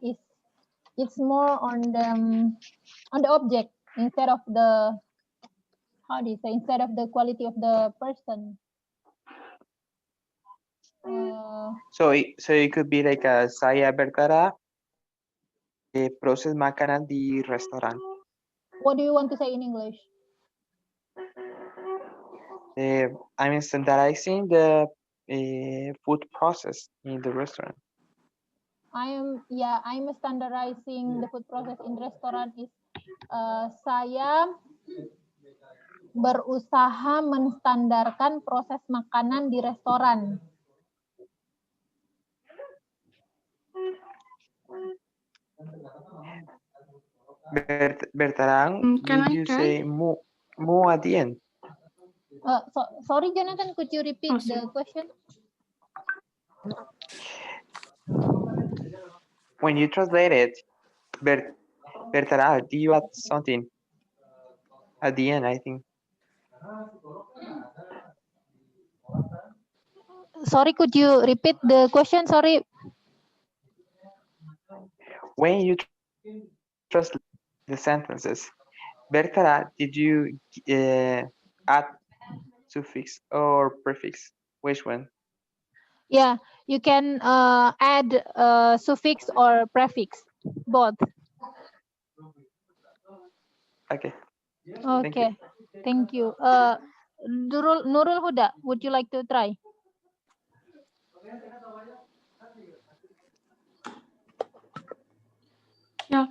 it's more on the object instead of the, how do you say, instead of the quality of the person. So it could be like a saya bertara proses makanan di restoran. What do you want to say in English? I'm standardizing the food process in the restaurant. I'm standardizing the food process in restaurant is saya berusaha menstandarkan proses makanan di restoran. Bertarang, did you say mu at the end? Sorry, Jonathan, could you repeat the question? When you translate it, Bertarang, do you add something at the end, I think? Sorry, could you repeat the question? Sorry. When you translate the sentences. Bertara, did you add suffix or prefix? Which one? Yeah, you can add suffix or prefix, both. Okay. Thank you. Okay, thank you. Nurul Huda, would you like to try? Ya,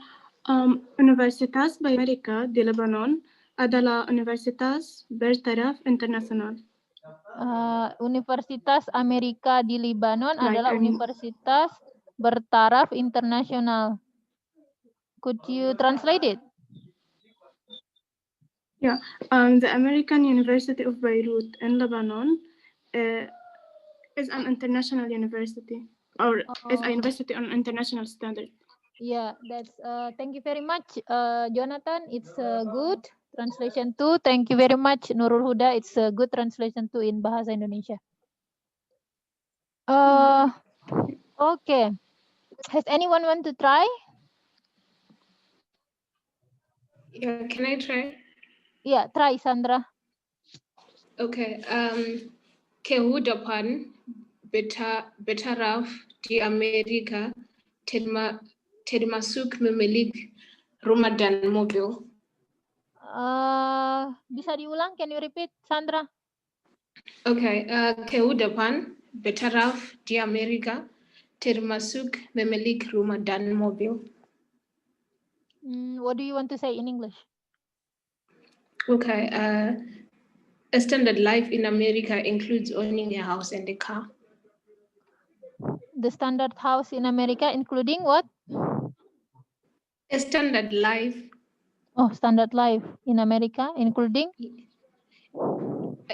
Universitas Amerika di Lebanon adalah universitas bertaraf internasional. Universitas Amerika di Libanon Like adalah universitas bertaraf internasional. Could you translate it? Yeah, the American University of Beirut in Lebanon is an international university, or is a university on international standard. Yeah, that's thank you very much, Jonathan. It's a good translation too. Thank you very much, Nurul Huda. It's a good translation too in Bahasa Indonesia. Okay. Has anyone want to try? Yeah, can I try? Yeah, try, Sandra. Okay. Kehudapan betaraf di Amerika termasuk memiliki rumah dan mobil. Bisa diulang? Can you repeat, Sandra? Okay. Kehudapan betaraf di Amerika termasuk memiliki rumah dan mobil. What do you want to say in English? Okay. A standard life in America includes owning a house and a car. The standard house in America including what? A standard life. Oh, standard life in America including?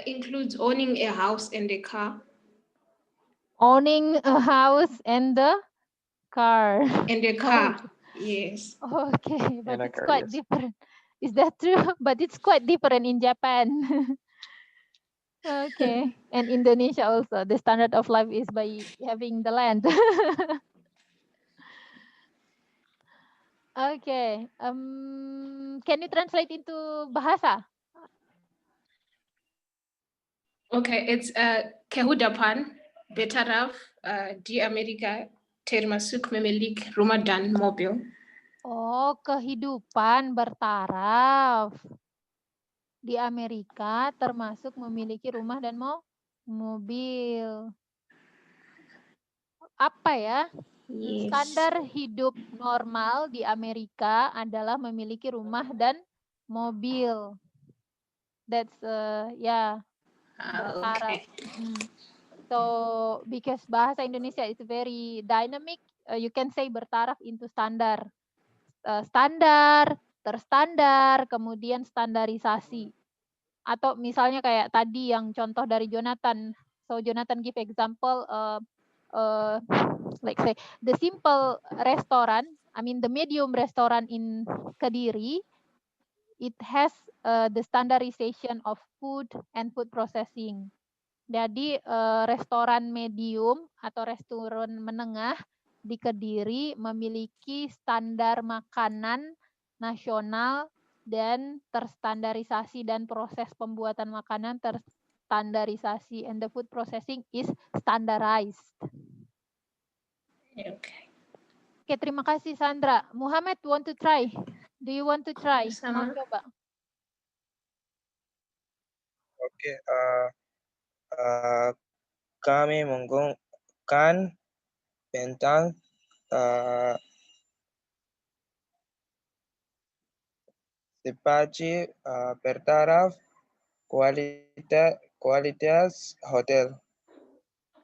Includes owning a house and a car. Owning a house and the car. And a car, yes. Okay, but And a it's car, quite yes. different. Is that true? But it's quite different in Japan. Okay, and Indonesia also. The standard of life is by having the land. Okay, can you translate into bahasa? Okay, it's kehidupan bertaraf di Amerika termasuk memiliki rumah dan mobil. Oh, kehidupan bertaraf di Amerika termasuk memiliki rumah dan mobil. Apa ya? Yes. Standar hidup normal di Amerika adalah memiliki rumah dan mobil. That's bertaraf. Okay. So because bahasa Indonesia is very dynamic, you can say bertaraf into standar. Standar, terstandar, kemudian standarisasi. Atau misalnya kayak tadi yang contoh dari Jonathan. So Jonathan give example, like say the simple restaurant, I mean the medium restaurant in Kediri, it has the standardization of food and food processing. Jadi restoran medium atau restoran menengah di Kediri memiliki standar makanan nasional dan terstandarisasi dan proses pembuatan makanan terstandarisasi, and the food processing is standardized. Okay. Oke, terima kasih Sandra. Muhammad, want to try? Do you want to try? Mau coba? Oke, kami menggunakan bentang sebagai bertaraf kualitas hotel.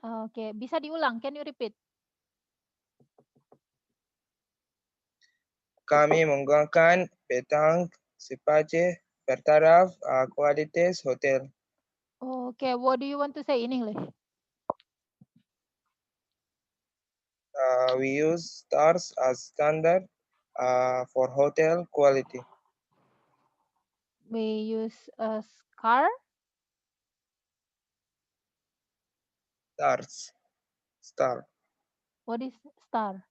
Oke, bisa diulang? Can you repeat? Kami menggunakan bentang sebagai bertaraf kualitas hotel. Okay, what do you want to say in English? We use stars as standard for hotel quality. We use a star. Stars. Star. What is star?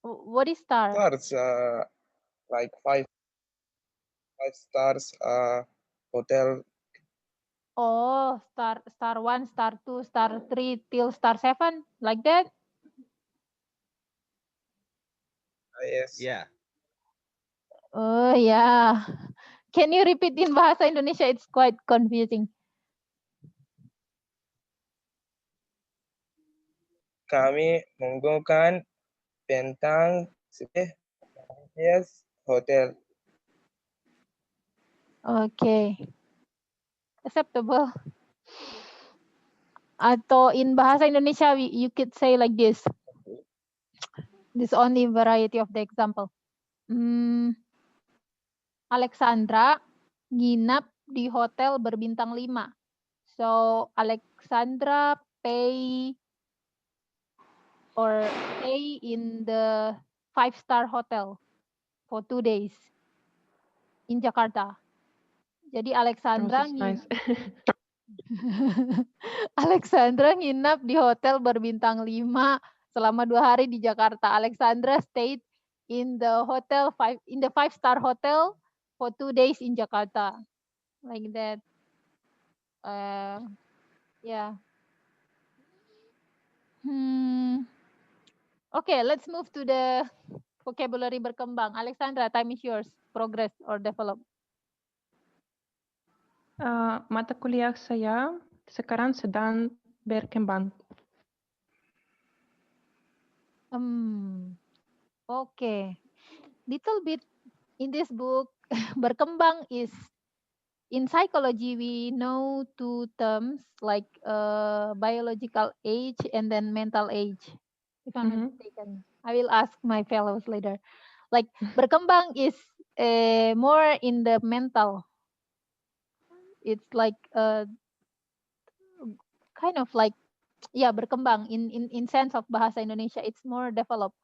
What is star? Stars, like five stars hotel. Oh, star 1, star 2, star 3 till star 7, like that? Yes. Yeah. Oh yeah. Can you repeat in bahasa Indonesia? It's quite confusing. Kami menggunakan bintang yes hotel. Okay. Acceptable. Atau in bahasa Indonesia, you could say like this. This only variety of the example. Alexandra nginap di hotel berbintang 5. So Alexandra pay or stay in the 5-star hotel for 2 days in Jakarta. Jadi Alexandra nice. Alexandra nginap di hotel berbintang 5 selama 2 hari di Jakarta. Alexandra stayed in the 5-star hotel for 2 days in Jakarta. Like that. Yeah. Okay, let's move to the vocabulary berkembang. Alexandra, time is yours. Progress or develop. Mata kuliah saya sekarang sedang berkembang. Okay. Little bit in this book, berkembang is in psychology we know 2 terms like biological age and then mental age. If I'm not mistaken, I will ask my fellows later. Like berkembang is more in the mental. It's like kind of like berkembang in sense of bahasa Indonesia. It's more developed.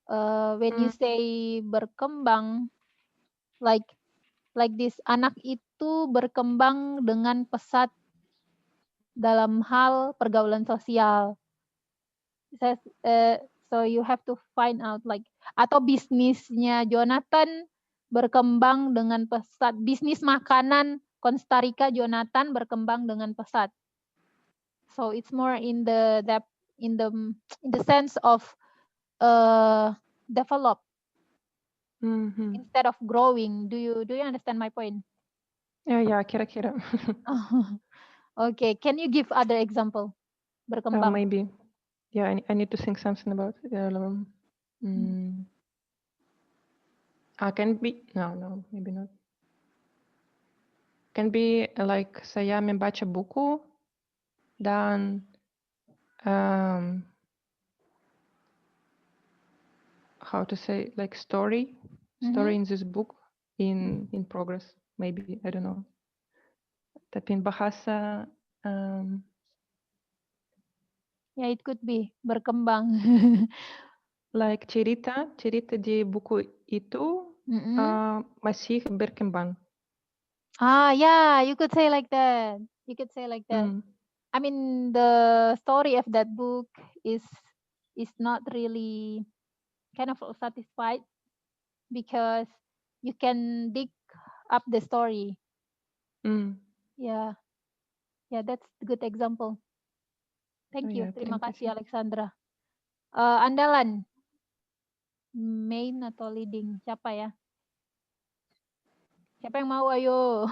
When you say berkembang, like this, anak itu berkembang dengan pesat dalam hal pergaulan sosial. So you have to find out like, atau bisnisnya Jonathan berkembang dengan pesat. Bisnis makanan Konstarika Jonathan berkembang dengan pesat. So it's more in the sense of develop instead of growing. Do you understand my point? Ya, kira-kira. Okay, can you give other example? Berkembang. Maybe. Yeah, I need to think something about it. Can be no, maybe not. Can be like saya membaca buku dan how to say, like story in this book in progress, maybe, I don't know. Tapi in bahasa yeah, it could be berkembang. like cerita di buku itu masih berkembang. Yeah, you could say like that. I mean, the story of that book is not really kind of satisfied because you can dig up the story. Yeah, that's a good example. Thank you. Terima kasih, Alexandra. Andalan, main atau leading? Siapa ya? Siapa yang mau? Ayo.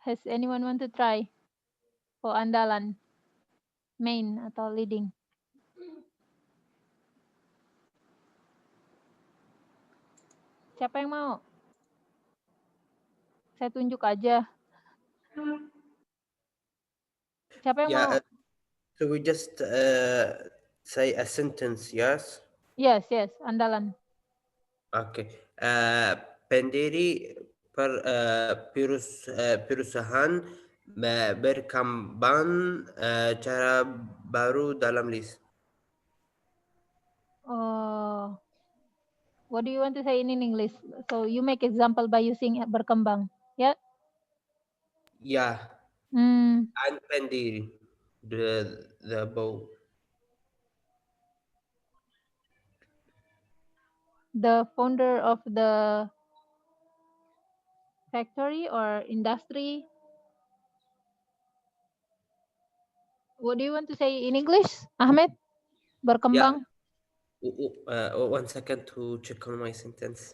Has anyone want to try for andalan? Main atau leading? Siapa yang mau? Saya tunjuk aja. Siapa yang mau? So we just say a sentence, yes? Yes, andalan. Okay. Pendiri perusahaan berkembang cara baru dalam list. What do you want to say in English? So you make example by using berkembang, yeah? Yeah. And pendiri, the bow. the founder of the factory or industry. What do you want to say in English, Ahmed? Berkembang. Yeah. 1 second to check on my sentence.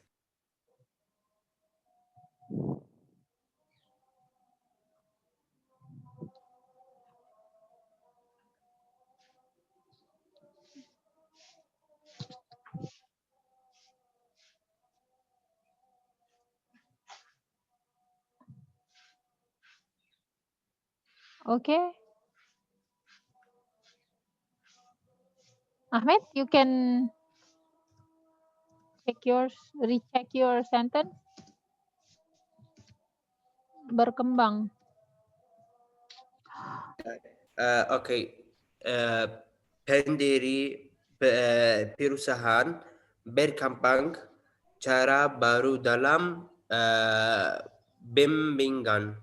Okay. Ahmed, you can recheck your sentence. Berkembang. Okay. Pendiri perusahaan berkembang cara baru dalam bimbingan.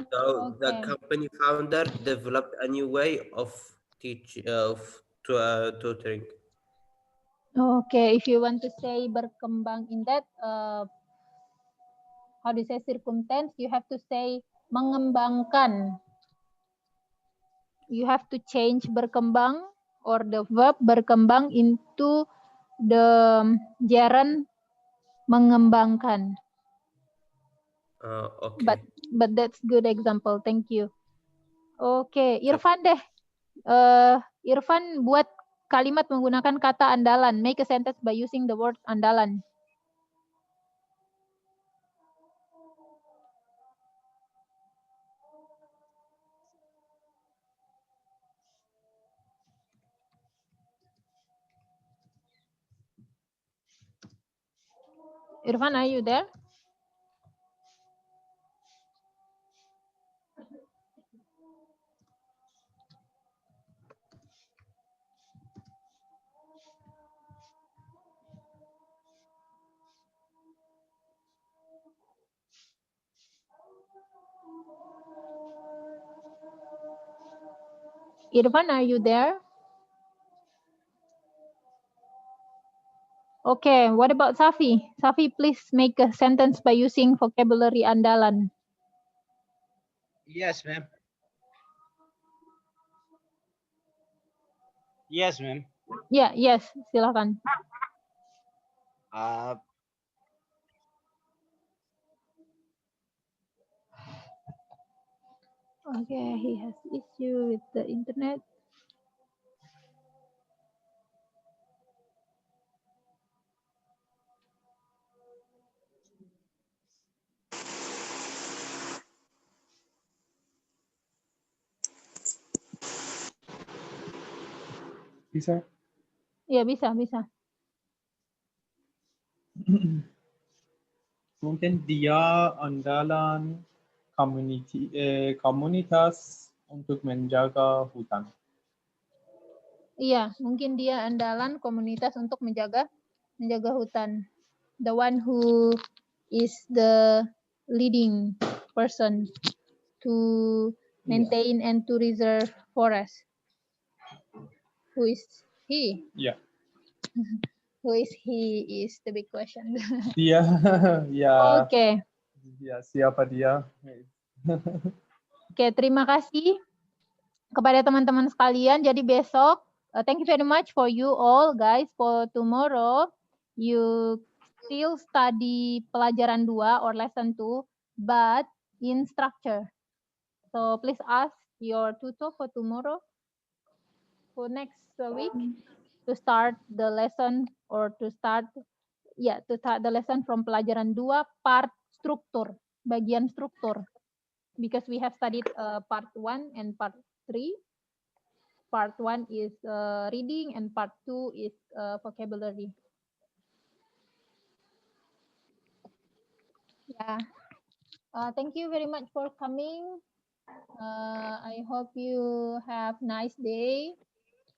So the Okay. company founder developed a new way of tutoring. Okay, if you want to say berkembang in that, how do you say circumstance? You have to say mengembangkan. You have to change berkembang or the verb berkembang into the gerund mengembangkan. Okay. But that's good example. Thank you. Okay, Irfan deh. Irfan buat kalimat menggunakan kata andalan. Make a sentence by using the word andalan. Irfan, are you there? Irfan, are you there? Okay, what about Safi? Safi, please make a sentence by using vocabulary andalan. Yes, ma'am. Yes, ma'am. Yeah, yes, silakan. Okay, he has issue with the internet. Bisa? Ya, bisa. Mungkin dia andalan komunitas untuk menjaga hutan. Iya, mungkin dia andalan komunitas untuk menjaga hutan. The one who is the leading person to maintain and to reserve forest. Who is he? Yeah. Who is he is the big question. Dia, ya. Oke. Ya, siapa dia? Oke, terima kasih kepada teman-teman sekalian. Jadi besok, thank you very much for you all guys. For tomorrow, you still study pelajaran 2 or lesson 2, but in structure. So please ask your tutor for tomorrow, for next week, to start the lesson or to start the lesson from pelajaran 2 part struktur, bagian struktur. Because we have studied part 1 and part 3. Part 1 is reading and part 2 is vocabulary. Yeah. Thank you very much for coming. I hope you have nice day.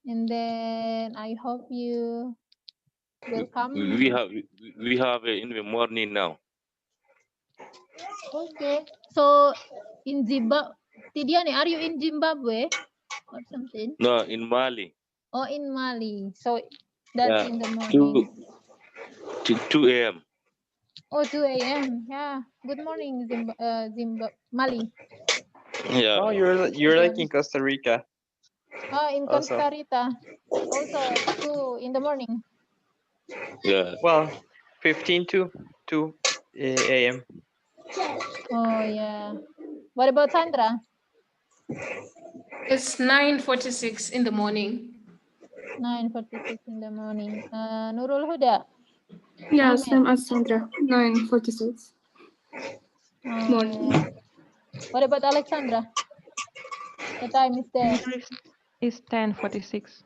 And then I hope you will come. We have in the morning now. Okay. So in Zimbabwe, Tidiane, are you in Zimbabwe or something? No, in Mali. Oh, in Mali. So that's Yeah. in the morning. 2 a.m. Oh, 2 a.m. Yeah. Good morning, Mali. Yeah. Oh, you're like in Costa Rica. In Also. Costa Rica. Also 2 in the morning. Yeah. Well, 15 to 2 a.m. Oh, yeah. What about Sandra? It's 9:46 in the morning. 9:46 in the morning. Nurul Huda? Yeah, Ahmed? same as Sandra. 9:46 morning. What about Alexandra? The time is there. It's 10:46.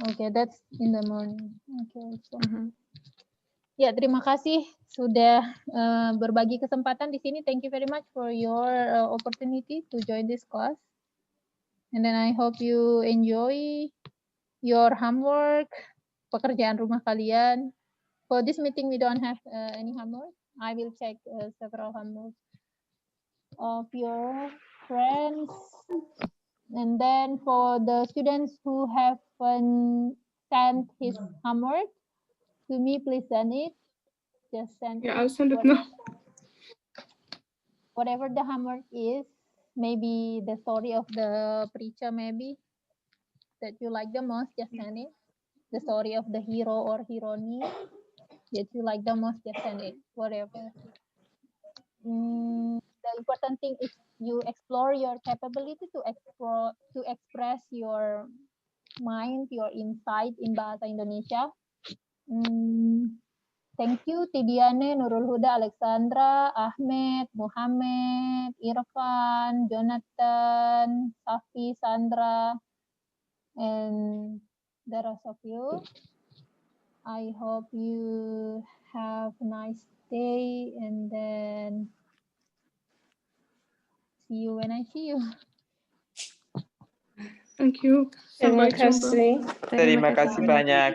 Okay, that's in the morning. Okay. So. Ya, terima kasih sudah berbagi kesempatan di sini. Thank you very much for your opportunity to join this class. And then I hope you enjoy your homework, pekerjaan rumah kalian. For this meeting, we don't have any homework. I will check several homework of your friends. And then for the students who haven't sent his homework to me, please send it. Just send it. Yeah, I'll send it now. Whatever the homework is, maybe the story of the preacher, maybe that you like the most, just send it. The story of the hero or heroine that you like the most, just send it. Whatever. The important thing is you explore your capability to express your mind, your insight in bahasa Indonesia. Thank you Tidiane, Nurul Huda, Alexandra, Ahmed, Muhammad, Irfan, Jonathan, Safi, Sandra, and the rest of you. I hope you have a nice day and then see you when I see you. Thank you. Terima Sampai jumpa. kasih. Terima kasih banyak.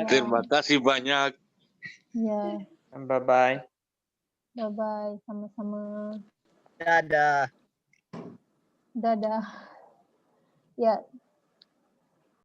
Terima kasih banyak. Ya. Bye-bye. Bye-bye. Sama-sama. Dadah. Dadah. Ya.